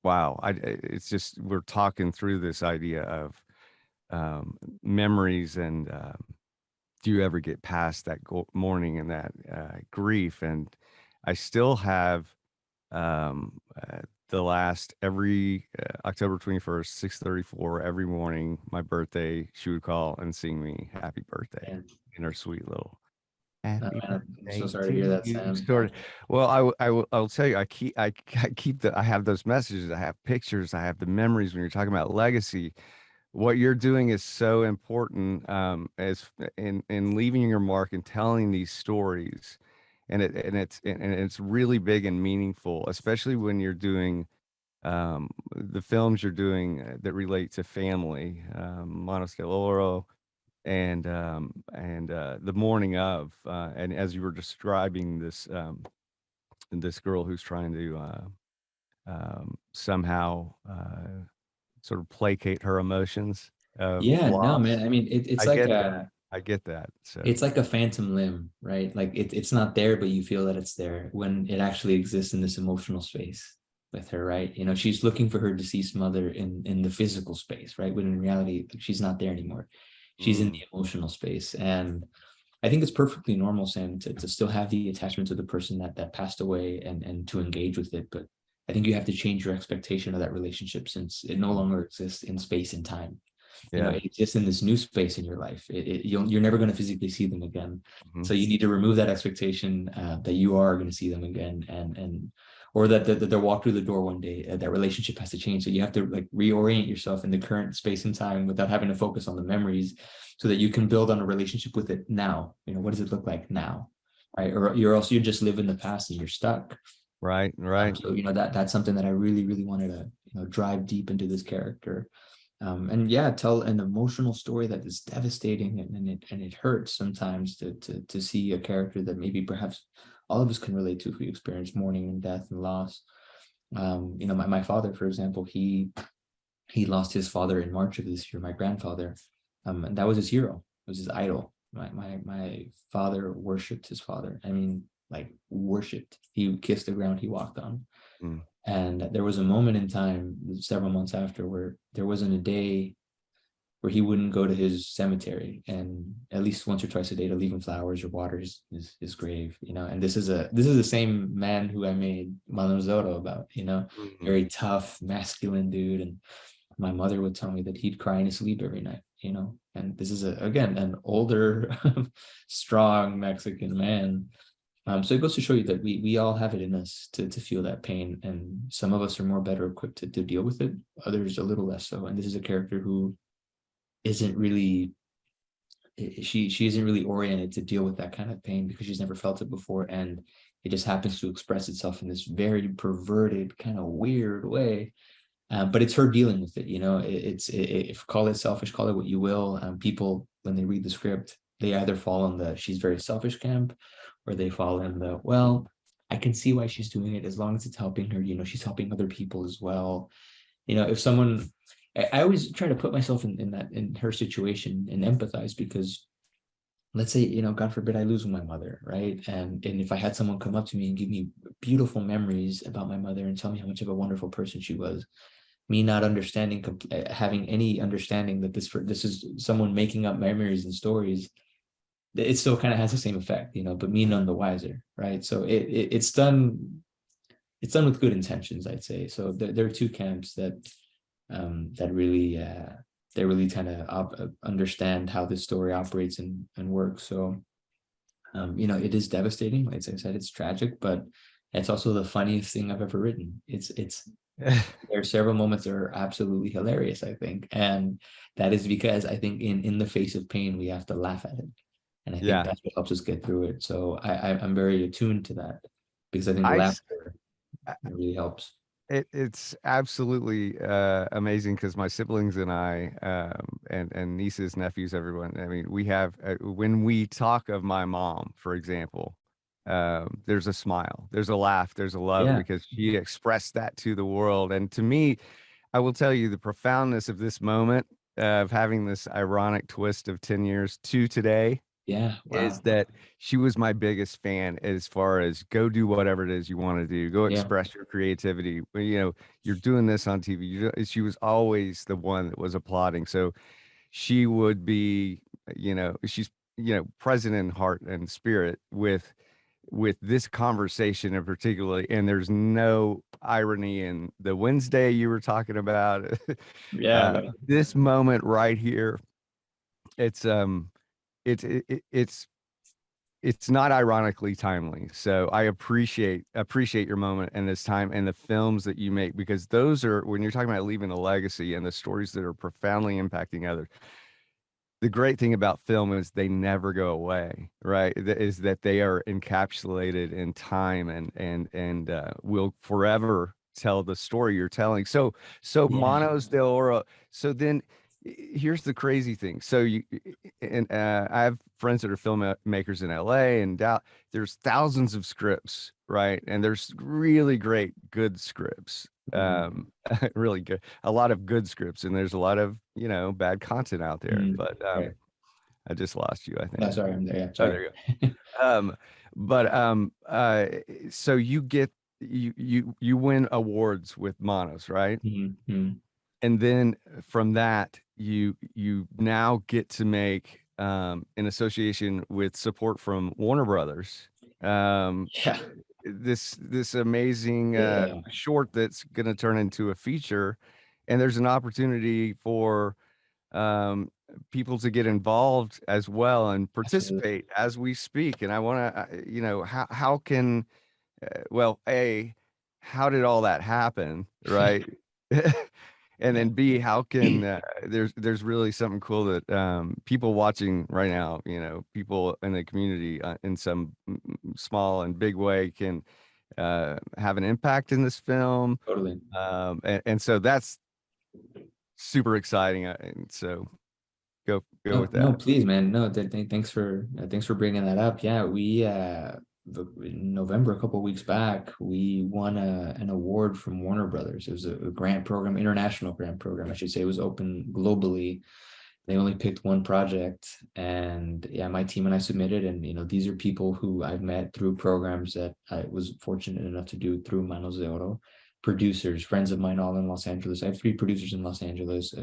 wow. It's just, we're talking through this idea of memories and do you ever get past that mourning and that grief? And I still have the last every October 21st, 6:34 every morning, my birthday, she would call and sing me happy birthday And in her sweet little happy I'm so birthday sorry to hear to that, you Sam. sort of. Well, I'll tell you, I keep I have those messages, I have pictures, I have the memories. When you're talking about legacy, what you're doing is so important, as in leaving your mark and telling these stories, and it's really big and meaningful, especially when you're doing the films you're doing that relate to family, Manos del Oro and the morning of, and as you were describing this girl who's trying to somehow sort of placate her emotions of Yeah, no, man. loss. I mean, it's I like get that. a I get that. So it's like a phantom limb, right? Like it's not there, but you feel that it's there when it actually exists in this emotional space with her, right? You know, she's looking for her deceased mother in the physical space, right? When in reality, like, she's not there anymore. She's in mm, the emotional space. And I think it's perfectly normal, Sam, to still have the attachment to the person that passed away and to engage with it. But I think you have to change your expectation of that relationship since it no longer exists in space and time. You know, yeah. it exists in this new space in your life. You're never going to physically see them again. Mhm. So you need to remove that expectation that you are going to see them again, and or that they'll walk through the door one day. That relationship has to change. So you have to like reorient yourself in the current space and time without having to focus on the memories, so that you can build on a relationship with it now. You know, what does it look like now, right? Or you just live in the past and you're stuck. Right, right. So you know that's something that I really wanted to drive deep into this character, and yeah, tell an emotional story that is devastating, and it hurts sometimes to see a character that maybe perhaps all of us can relate to if we experience mourning and death and loss. You know, my father, for example, he lost his father in March of this year, my grandfather, and that was his hero, it was his idol. My father worshipped his father. I mean, like worshipped. He kissed the ground he walked on. Mm, And there was a moment in time, several months after, where there wasn't a day where he wouldn't go to his cemetery and at least once or twice a day to leave him flowers or water his grave, you know. And this is the same man who I made Manos about, you know, mhm. very tough, masculine dude. And my mother would tell me that he'd cry in his sleep every night, you know. And this is again an older, strong Mexican man. So it goes to show you that we all have it in us to feel that pain, and some of us are more better equipped to deal with it, others a little less so. And this is a character who isn't really she isn't really oriented to deal with that kind of pain because she's never felt it before, and it just happens to express itself in this very perverted kind of weird way. But it's her dealing with it, you know. If call it selfish, call it what you will. People, when they read the script, they either fall in the she's very selfish camp, or they fall in the, well, I can see why she's doing it as long as it's helping her. You know, she's helping other people as well. You know, if someone, I always try to put myself in her situation and empathize, because let's say, you know, God forbid I lose my mother, right? And if I had someone come up to me and give me beautiful memories about my mother and tell me how much of a wonderful person she was, me not understanding, having any understanding that this is someone making up memories and stories, it still kind of has the same effect, you know, but me none the wiser, right? So it's done with good intentions, I'd say. So there are two camps that really they really kind of understand how this story operates and works. So you know, it is devastating. Like I said, it's tragic, but it's also the funniest thing I've ever written. It's there are several moments that are absolutely hilarious, I think, and that is because I think in the face of pain we have to laugh at it, and I think Yeah. that's what helps us get through it. So I'm very attuned to that, because I think I laughter really helps. It's absolutely amazing because my siblings and I, and nieces, nephews, everyone. I mean, we have when we talk of my mom, for example, there's a smile, there's a laugh, there's a love Yeah. because she expressed that to the world. And to me, I will tell you the profoundness of this moment of having this ironic twist of 10 years to today. Yeah. is Wow. that she was my biggest fan as far as go do whatever it is you want to do, go Yeah. express your creativity. Well, you know, you're doing this on TV. She was always the one that was applauding. So she would be, you know, she's, you know, present in heart and spirit with this conversation in particularly, and there's no irony in the Wednesday you were talking about. Yeah. No. This moment right here, it's it's it's it's not ironically timely. So I appreciate your moment and this time and the films that you make, because those are, when you're talking about leaving a legacy and the stories that are profoundly impacting others, the great thing about film is they never go away, right? Is that they are encapsulated in time and will forever tell the story you're telling. So Yeah. Manos de Oro. So then here's the crazy thing. So you and I have friends that are filmmakers in LA and there's thousands of scripts, right? And there's really great good scripts. Mhm. Really good, a lot of good scripts, and there's a lot of, you know, bad content out there. Mhm. But Right. I just lost you, I No, think. sorry, I'm there. Yeah. Oh, Sorry. there you go. But so you get you win awards with Monos, right? Mhm. Mhm. And then from that you now get to make in association with support from Warner Brothers, um Yeah. this amazing Yeah. short that's going to turn into a feature, and there's an opportunity for um people to get involved as well and Absolutely. participate as we speak. And I want to you know, how can well, A, how did all that happen, right? And Yeah. then B, how can there's really something cool that people watching right now, you know, people in the community in some small and big way can have an impact in this film. Totally. And so that's super exciting. And so go No, with no, that. please, man. No, thanks for bringing that up. Yeah, we in November, a couple of weeks back, we won an award from Warner Brothers. It was a grant program, international grant program, I should say. It was open globally. They only picked one project, and yeah, my team and I submitted. And these are people who I've met through programs that I was fortunate enough to do through Manos de Oro. Producers, friends of mine, all in Los Angeles. I have 3 producers in Los Angeles.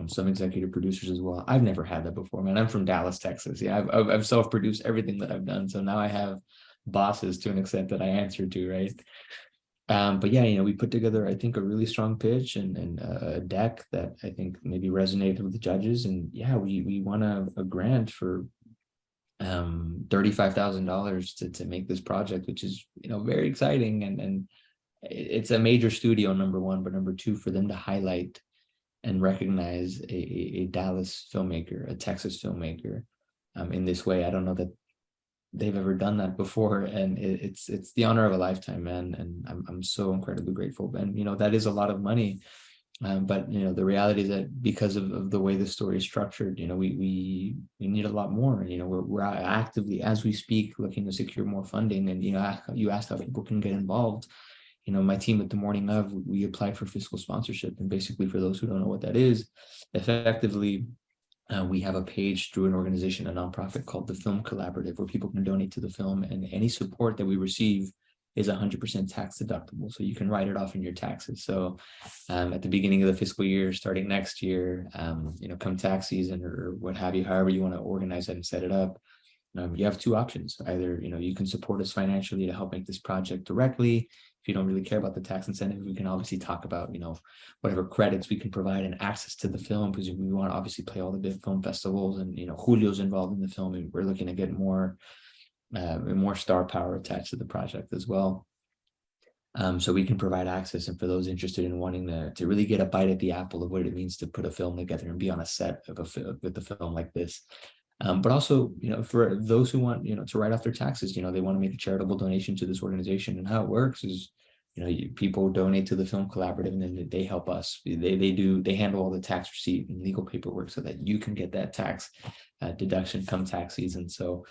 Some executive producers as well. I've never had that before, man. I'm from Dallas, Texas. Yeah, I've self-produced everything that I've done, so now I have bosses to an extent that I answer to, right? But yeah, we put together, I think, a really strong pitch and a deck that I think maybe resonated with the judges. And yeah, we won a grant for $35,000 to make this project, which is very exciting. And it's a major studio, number one, but number two, for them to highlight and recognize a Dallas filmmaker, a Texas filmmaker, in this way. I don't know that they've ever done that before, and it's the honor of a lifetime, man. And I'm so incredibly grateful. And that is a lot of money, but the reality is that because of the way the story is structured, we need a lot more. And we're actively, as we speak, looking to secure more funding. And you asked how people can get involved. My team at the morning of, we applied for fiscal sponsorship. And basically, for those who don't know what that is, effectively, we have a page through an organization, a nonprofit called the Film Collaborative, where people can donate to the film, and any support that we receive is 100% tax deductible. So you can write it off in your taxes. So at the beginning of the fiscal year, starting next year, come tax season or what have you, however you want to organize it and set it up, you have 2 options. Either, you can support us financially to help make this project directly. If you don't really care about the tax incentive, we can obviously talk about, whatever credits we can provide and access to the film, because we want to obviously play all the big film festivals. And, Julio's involved in the film, and we're looking to get more star power attached to the project as well. So we can provide access, and for those interested in wanting to really get a bite at the apple of what it means to put a film together and be on a set of with a film like this. But also, for those who want, to write off their taxes, they want to make a charitable donation to this organization. And how it works is, people donate to the Film Collaborative, and then they help us. They handle all the tax receipt and legal paperwork so that you can get that tax deduction come tax season. So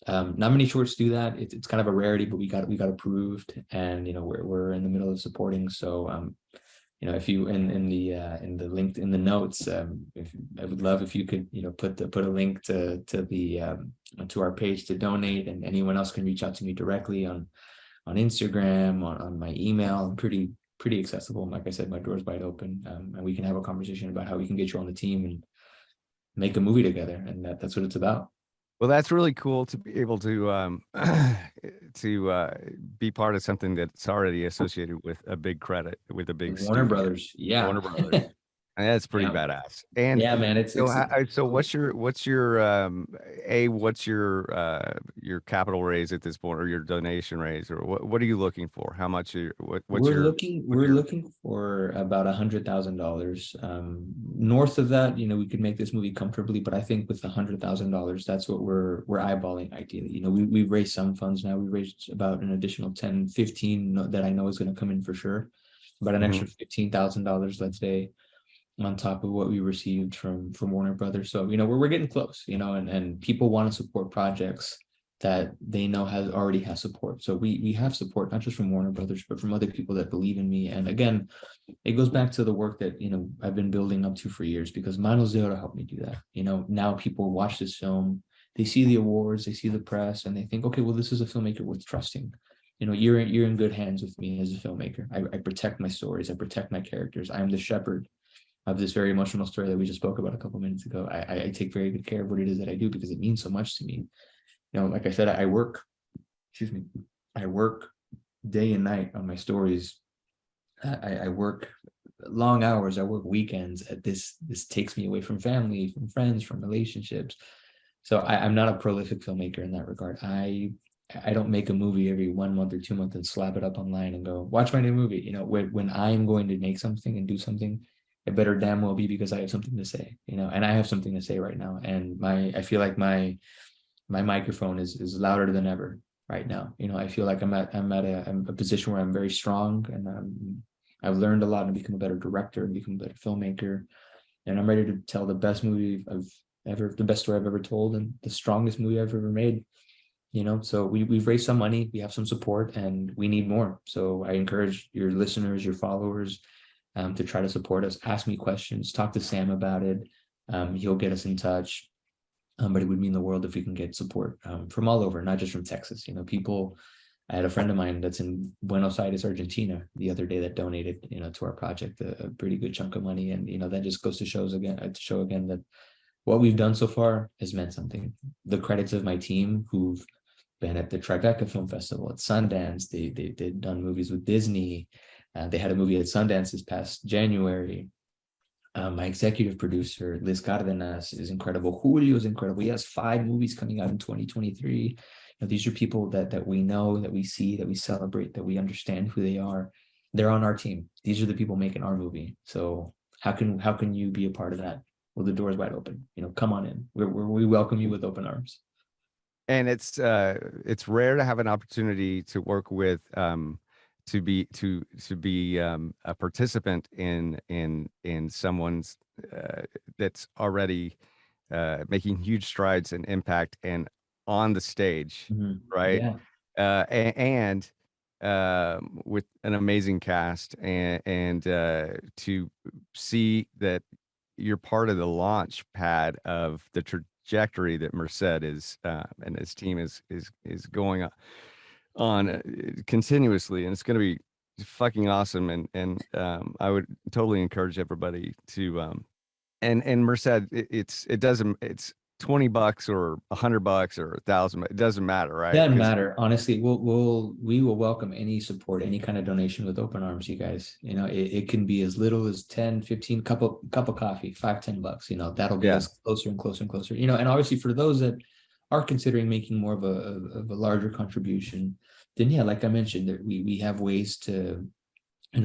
not many shorts do that. It's kind of a rarity, but we got approved, and we're in the middle of supporting. So if you in the link in the notes, if I would love if you could, put a link to the to our page to donate, and anyone else can reach out to me directly on Instagram, on my email. I'm pretty accessible. Like I said, my door's wide open, and we can have a conversation about how we can get you on the team and make a movie together. And that's what it's about. Well, that's really cool to be able to be part of something that's already associated with a big credit, with a big Warner studio, Brothers, yeah. Warner Brothers. And that's pretty Yeah. badass. And Yeah, man, so, so what's your capital raise at this point, or your donation raise, or what are you looking for? How much we're looking for about $100,000. North of that, we could make this movie comfortably, but I think with $100,000, that's what we're eyeballing ideally. We've raised some funds now. We raised about an additional 10, 15 that I know is going to come in for sure. About an extra $15,000, let's say, on top of what we received from Warner Brothers. So, we're getting close, and people want to support projects that they know already has support. So we have support, not just from Warner Brothers, but from other people that believe in me. And again, it goes back to the work that, I've been building up to for years, because Manos de Oro helped me do that. Now people watch this film, they see the awards, they see the press, and they think, okay, well, this is a filmmaker worth trusting. You're in good hands with me as a filmmaker. I protect my stories. I protect my characters. I am the shepherd of this very emotional story that we just spoke about a couple minutes ago. I take very good care of what it is that I do, because it means so much to me. Like I said, I work day and night on my stories. I work long hours. I work weekends. This takes me away from family, from friends, from relationships. So I'm not a prolific filmmaker in that regard. I don't make a movie every 1 month or 2 months and slap it up online and go, watch my new movie. When I'm going to make something and do something, it better damn well be because I have something to say, and I have something to say right now. And I feel like my microphone is louder than ever right now. I feel like I'm at a position where I'm very strong, and I've learned a lot and become a better director and become a better filmmaker. And I'm ready to tell the best movie the best story I've ever told, and the strongest movie I've ever made. So we've raised some money, we have some support, and we need more. So I encourage your listeners, your followers, to try to support us, ask me questions, talk to Sam about it. He'll get us in touch. But it would mean the world if we can get support from all over, not just from Texas. I had a friend of mine that's in Buenos Aires, Argentina, the other day that donated, to our project a pretty good chunk of money. And, that just goes to show again that what we've done so far has meant something. The credits of my team who've been at the Tribeca Film Festival, at Sundance. They've done movies with Disney. They had a movie at Sundance this past January. My executive producer, Liz Cardenas, is incredible. Julio is incredible. He has 5 movies coming out in 2023. These are people that we know, that we see, that we celebrate, that we understand who they are. They're on our team. These are the people making our movie. So how can you be a part of that? Well, the door is wide open. Come on in. We welcome you with open arms. And it's rare to have an opportunity to work with to be a participant in someone's that's already making huge strides and impact and on the stage, right? Yeah. And with an amazing cast, and to see that you're part of the launch pad of the trajectory that Merced is and his team is going on continuously, and it's going to be fucking awesome. And I would totally encourage everybody to and Merced, it's $20 or $100 or 1,000. It doesn't matter, right? Doesn't matter. Honestly, we will welcome any support, any kind of donation with open arms, you guys. It can be as little as 10, 15 cup of coffee, $5-10. That'll get us closer and closer and closer. And obviously for those that are considering making more of a larger contribution, then like I mentioned, that we have ways to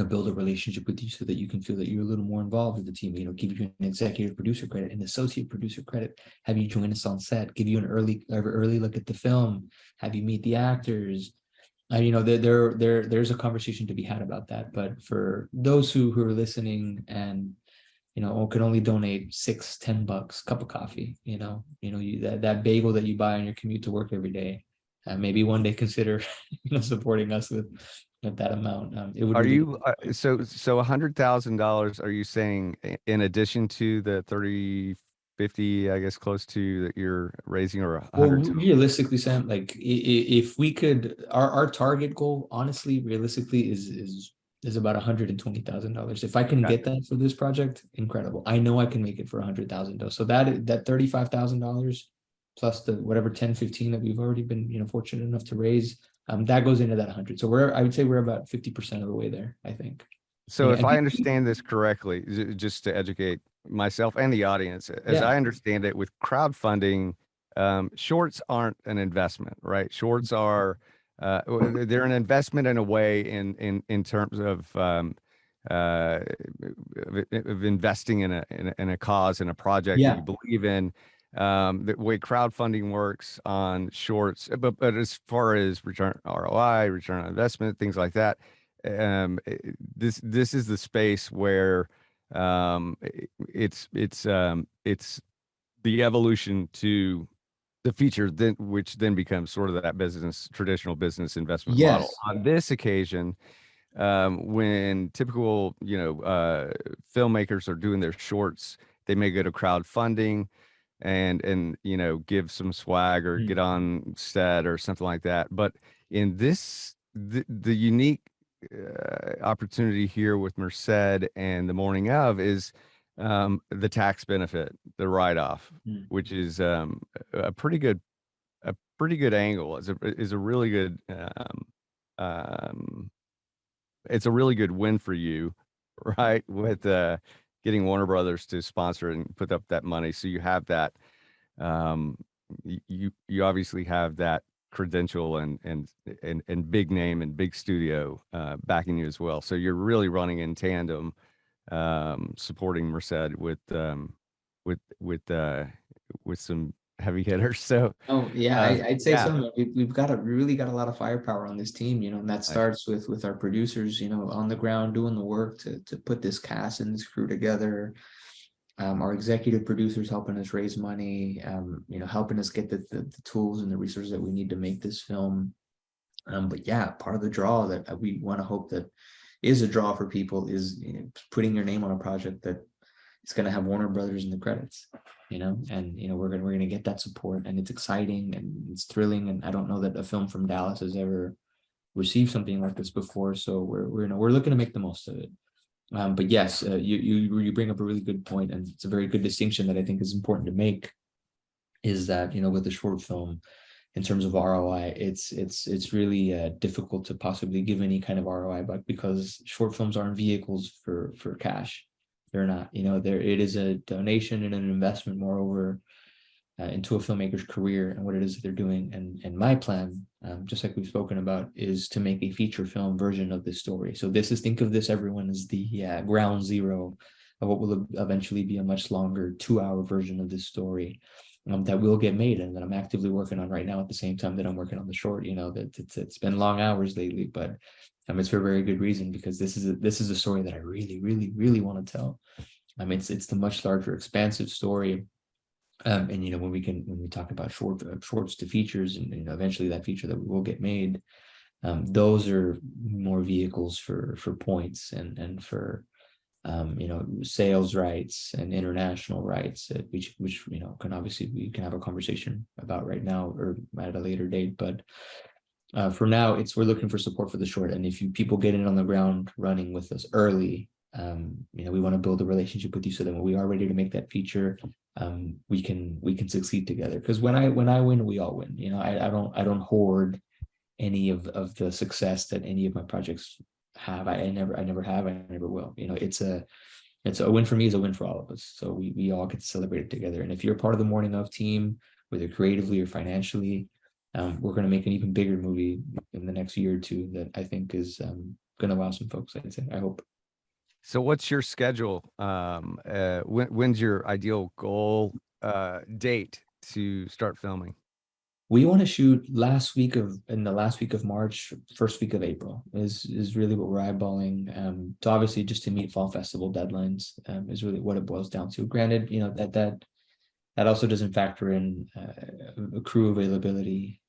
build a relationship with you so that you can feel that you're a little more involved with the team. Give you an executive producer credit, an associate producer credit, have you join us on set, give you an early look at the film, have you meet the actors. There's a conversation to be had about that. But for those who are listening and can only donate $6-10, cup of coffee, that bagel that you buy on your commute to work every day, maybe one day consider supporting us with at that amount. It would Are really you so $100,000? Are you saying in addition to the 30, 50, I guess close to that you're raising, or a well, hundred? realistically, Sam, like if we could, our target goal, honestly, realistically, is about $120,000. If I can get Gotcha. that for this project, incredible. I know I can make it for 100,000 though. So that $35,000 plus the whatever 10, 15 that we've already been, fortunate enough to raise, that goes into that 100. So I would say we're about 50% of the way there, I think. So if And I understand this correctly, just to educate myself and the audience, as yeah, I understand it, with crowdfunding, shorts aren't an investment, right? Shorts are they're an investment in a way in terms uh, of investing in a cause, in a project that yeah, you believe in. The way crowdfunding works on shorts, but as far as return ROI, return on investment, things like that, this is the space where it's the evolution to the feature, then which then becomes sort of that traditional business investment model. yes, On this occasion, when typical filmmakers are doing their shorts, they may go to crowdfunding and give some swag or get mm, on set or something like that. But in this the unique opportunity here with Merced and the morning of is the tax benefit, the write-off, mm. which is a pretty good angle. Is a really good um, it's a really good win for you, right? With getting Warner Brothers to sponsor and put up that money, so you have that. Um, you obviously have that credential and big name and big studio backing you as well. So you're really running in tandem, supporting Merced with with uh, with some heavy hitters. So Oh yeah, I'd say yeah, so. We really got a lot of firepower on this team, and that nice. starts with our producers, on the ground doing the work to put this cast and this crew together. Our executive producers helping us raise money, helping us get the tools and the resources that we need to make this film. But yeah, part of the draw that we want to hope that is a draw for people is putting your name on a project that it's going to have Warner Brothers in the credits, and we're gonna get that support, and it's exciting and it's thrilling, and I don't know that a film from Dallas has ever received something like this before, so we're looking to make the most of it. But yes, you bring up a really good point, and it's a very good distinction that I think is important to make, is that with the short film, in terms of ROI, it's really difficult to possibly give any kind of ROI, but because short films aren't vehicles for cash, they're not. It is a donation and an investment, moreover, into a filmmaker's career and what it is that they're doing. And my plan, just like we've spoken about, is to make a feature film version of this story. So think of this, everyone, as the ground zero of what will eventually be a much longer 2-hour version of this story. That will get made and that I'm actively working on right now at the same time that I'm working on the short. That it's been long hours lately, but it's for a very good reason, because this is a story that I really, really, really want to tell. It's the much larger, expansive story. And when we talk about shorts to features, and eventually that feature that will get made, those are more vehicles for points and for sales rights and international rights, which can obviously, we can have a conversation about right now or at a later date. But for now, we're looking for support for the short, and if people get in on the ground running with us early, we want to build a relationship with you, so that when we are ready to make that feature, we can succeed together. Because when I win, we all win. I don't hoard any of the success that any of my projects have. I never have, I never will. It's a win for me, is a win for all of us. So we all get to celebrate it together. And if you're part of the Morning Of team, whether creatively or financially, we're going to make an even bigger movie in the next year or two that I think is going to wow some folks, I'd say. I hope. So what's your schedule? When's your ideal goal date to start filming? We want to shoot in the last week of March, first week of April is really what we're eyeballing. So obviously, just to meet fall festival deadlines, is really what it boils down to. Granted, that That also doesn't factor in crew availability,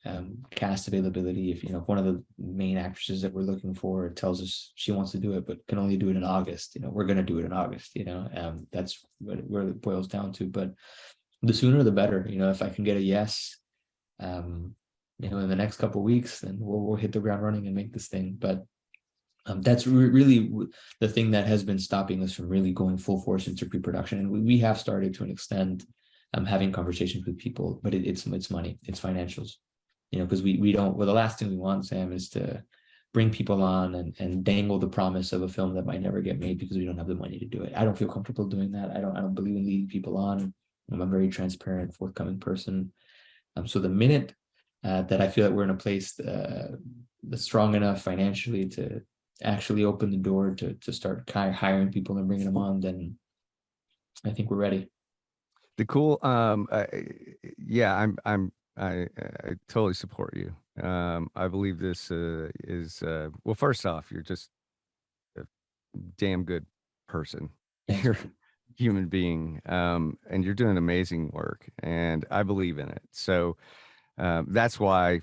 cast availability. If if one of the main actresses that we're looking for tells us she wants to do it but can only do it in August, we're going to do it in August. That's where it boils down to. But the sooner the better. If I can get a yes, in the next couple of weeks, then we'll hit the ground running and make this thing. But that's really the thing that has been stopping us from really going full force into pre-production. And we have started to an extent having conversations with people, but it's money, it's financials, because we don't, well, the last thing we want, Sam, is to bring people on and dangle the promise of a film that might never get made because we don't have the money to do it. I don't feel comfortable doing that. I don't believe in leading people on. I'm a very transparent, forthcoming person. So the minute that I feel that we're in a place that's strong enough financially to actually open the door to start hiring people and bringing them on, then I think we're ready. I totally support you. I believe this is well, first off, you're just a damn good person. Thanks. You're a human being, and you're doing amazing work, and I believe in it. So that's why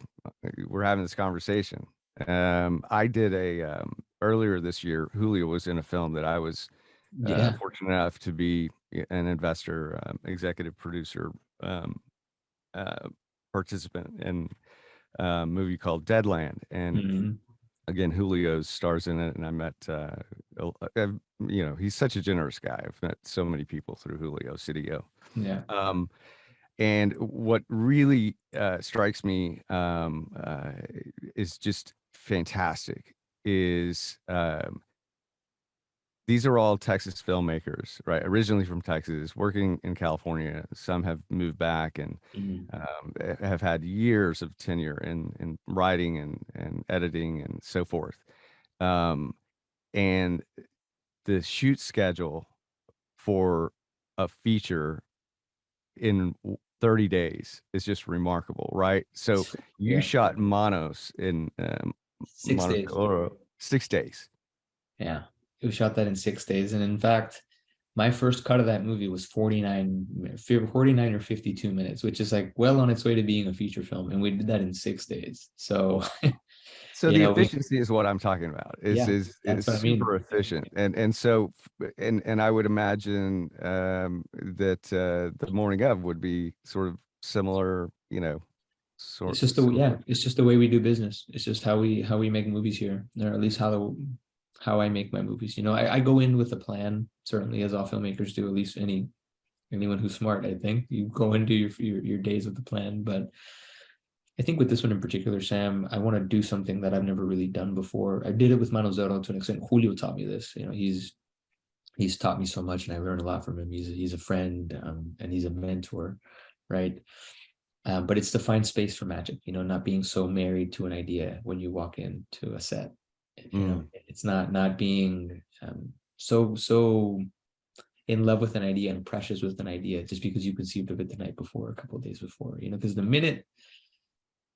we're having this conversation. I did earlier this year, Julio was in a film that I was fortunate enough to be an investor, executive producer, participant in a movie called Deadland. And again, Julio stars in it. And I met, he's such a generous guy. I've met so many people through Julio Cidio. Yeah. And what really strikes me is just fantastic is these are all Texas filmmakers, right? Originally from Texas, working in California. Some have moved back and have had years of tenure in writing and editing and so forth. And the shoot schedule for a feature in 30 days is just remarkable, right? So you shot Manos in 6 days. 6 days. Yeah, we shot that in 6 days. And in fact, my first cut of that movie was 49 or 52 minutes, which is like well on its way to being a feature film. And we did that in 6 days. So the efficiency is what I'm talking about. Is super efficient. And so I would imagine that the morning of would be sort of similar, it's just the way we do business. It's just how we make movies here, or at least how I make my movies. I go in with a plan, certainly, as all filmmakers do, at least anyone who's smart. I think you go into your days with the plan. But I think with this one in particular, Sam, I want to do something that I've never really done before. I did it with Merced Elizondo to an extent. Julio taught me this. He's taught me so much, and I learned a lot from him. He's a friend, and he's a mentor, right? But it's to find space for magic, not being so married to an idea when you walk into a set. It's not being so in love with an idea and precious with an idea just because you conceived of it the night before, a couple of days before, because the minute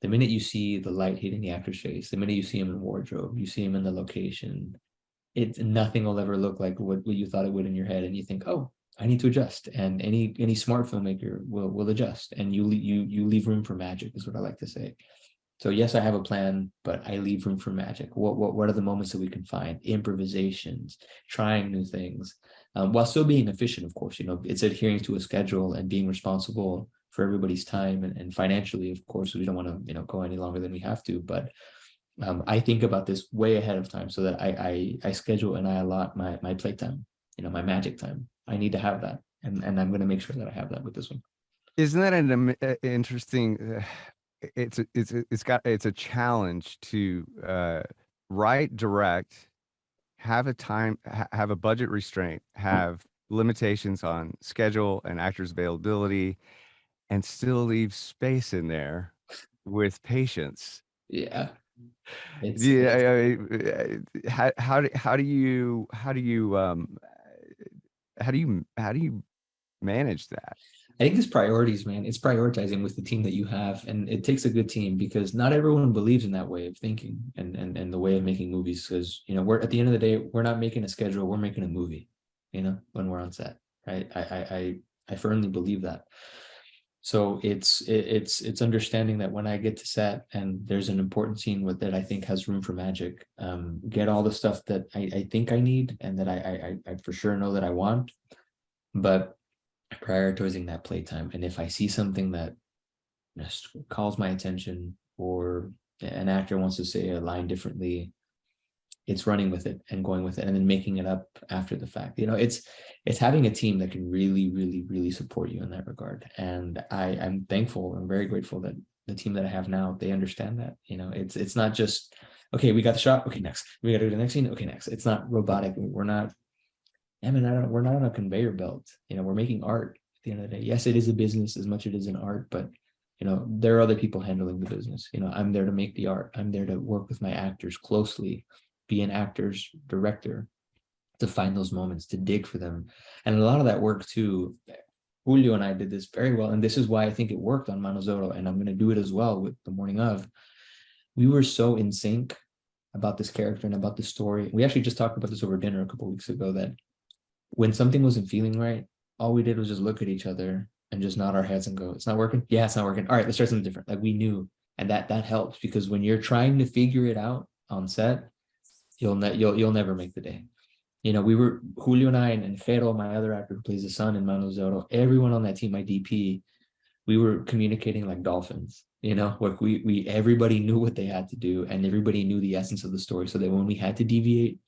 you see the light hitting the actor's face, the minute you see him in wardrobe, you see him in the location, nothing will ever look like what you thought it would in your head, and you think, oh, I need to adjust. And any smart filmmaker will adjust, and you leave room for magic, is what I like to say. So yes, I have a plan, but I leave room for magic. What are the moments that we can find? Improvisations, trying new things, while still being efficient, of course. It's adhering to a schedule and being responsible for everybody's time, and financially, of course, we don't want to go any longer than we have to. But I think about this way ahead of time so that I schedule and I allot my playtime, my magic time. I need to have that, and I'm going to make sure that I have that with this one. Isn't that an interesting? It's a challenge to write, direct, have a budget restraint, have limitations on schedule and actors availability, and still leave space in there with patience. Yeah. How do you manage that? I think it's priorities, man. It's prioritizing with the team that you have, and it takes a good team, because not everyone believes in that way of thinking and the way of making movies. Because we're, at the end of the day, we're not making a schedule, we're making a movie. When we're on set, right? I firmly believe that. So it's understanding that when I get to set and there's an important scene with that I think has room for magic, get all the stuff that I think I need and that I for sure know that I want, but prioritizing that playtime. And if I see something that just calls my attention, or an actor wants to say a line differently, it's running with it and going with it and then making it up after the fact. It's having a team that can really, really, really support you in that regard. And I'm thankful and very grateful that the team that I have now, they understand that. It's not just, okay, we got the shot, okay, next. We got to do the next scene, okay, next. It's not robotic. We're not, we're not on a conveyor belt. We're making art at the end of the day. Yes, it is a business as much as it is an art, but there are other people handling the business. I'm there to make the art. I'm there to work with my actors closely, be an actor's director, to find those moments, to dig for them. And a lot of that work too, Julio and I did this very well. And this is why I think it worked on Mano Zorro. And I'm going to do it as well with The Morning Of. We were so in sync about this character and about the story. We actually just talked about this over dinner a couple of weeks ago, that when something wasn't feeling right, all we did was just look at each other and just nod our heads and go, it's not working. Yeah, it's not working. All right, let's try something different. Like, we knew. And that helps, because when you're trying to figure it out on set, you'll never make the day. We were, Julio and I, and Fero, my other actor who plays the son in Mano Zorro, everyone on that team, my DP, we were communicating like dolphins. Like we everybody knew what they had to do, and everybody knew the essence of the story, so that when we had to deviate,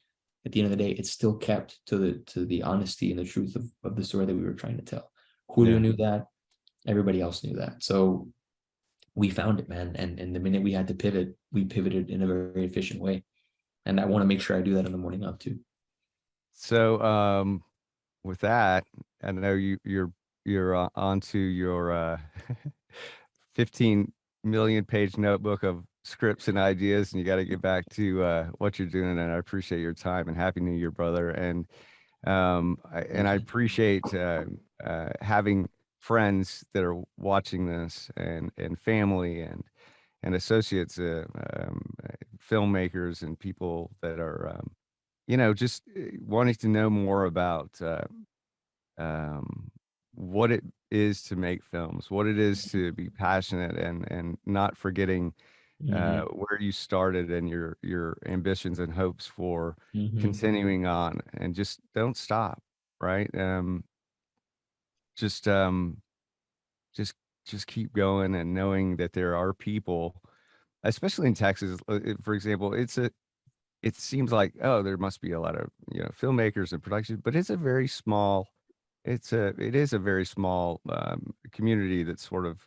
at the end of the day, it still kept to the honesty and the truth of the story that we were trying to tell. Julio knew that, everybody else knew that. So we found it, man. And the minute we had to pivot, we pivoted in a very efficient way. And I want to make sure I do that in The Morning Of too. So with that, I know you're onto your 15 million page notebook of scripts and ideas, and you got to get back to what you're doing. And I appreciate your time, and Happy New Year, brother. And I appreciate having friends that are watching this, and family and associates, filmmakers, and people that are just wanting to know more about what it is to make films, what it is to be passionate, and not forgetting where you started, and your ambitions and hopes for continuing on, and just don't stop, right? Just just keep going, and knowing that there are people, especially in Texas, for example. It seems like, oh, there must be a lot of filmmakers and productions, but it is a very small community that sort of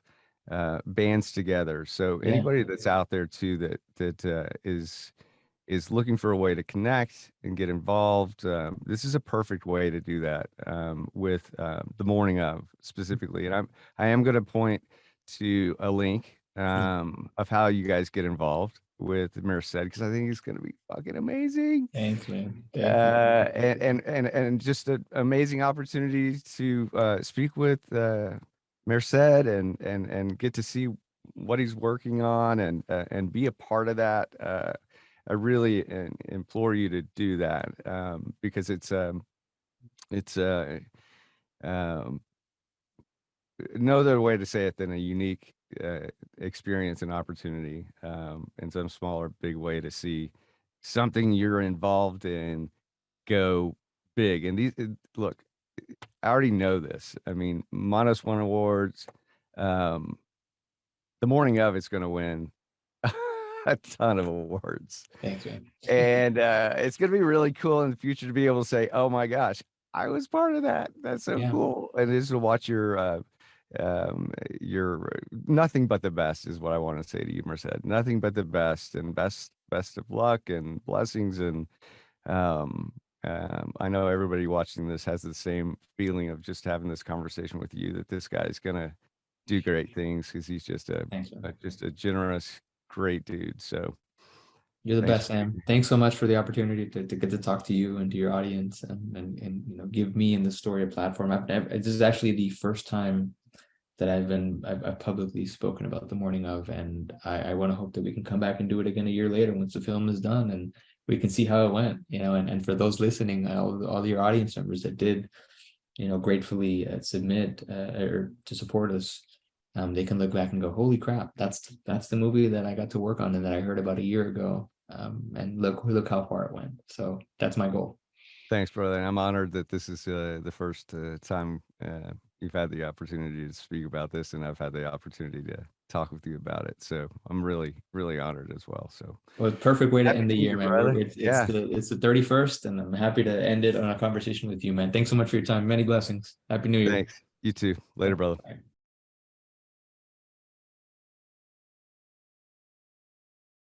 bands together. So anybody that's out there too that is looking for a way to connect and get involved, this is a perfect way to do that, with The Morning Of specifically. And I am going to point to a link of how you guys get involved with Merced, because I think it's going to be fucking amazing. Thanks, man. And just an amazing opportunity to speak with Merced, and get to see what he's working on, and be a part of that. I really implore you to do that, because it's no other way to say it than a unique experience and opportunity, in some small or big way, to see something you're involved in go big. And look, I already know this. I mean, Monos won awards. The Morning Of it's going to win a ton of awards. Thanks, man. And it's going to be really cool in the future to be able to say, oh my gosh, I was part of that. That's so cool. And just to watch your nothing but the best is what I want to say to you, Merced. Nothing but the best, and best of luck and blessings. And I know everybody watching this has the same feeling of just having this conversation with you, that this guy's gonna do great things, because he's just a generous, great dude. So you're the best, Sam. Thanks so much for the opportunity to get to talk to you and to your audience, and give me and the story a platform. This is actually the first time that I've publicly spoken about The Morning Of, and I want to hope that we can come back and do it again a year later once the film is done, and we can see how it went. And for those listening, all your audience members that did gratefully submit or to support us, they can look back and go, holy crap, that's the movie that I got to work on and that I heard about a year ago. And look how far it went. So that's my goal. Thanks, brother. And I'm honored that this is the first time you've had the opportunity to speak about this, and I've had the opportunity to talk with you about it. So I'm really, really honored as well. So, well, perfect way to happy end the New year, man. brother. It's Yeah. it's the 31st, and I'm happy to end it on a conversation with you, man. Thanks so much for your time. Many blessings. Happy New Year. Thanks. You too. Later, brother. Bye.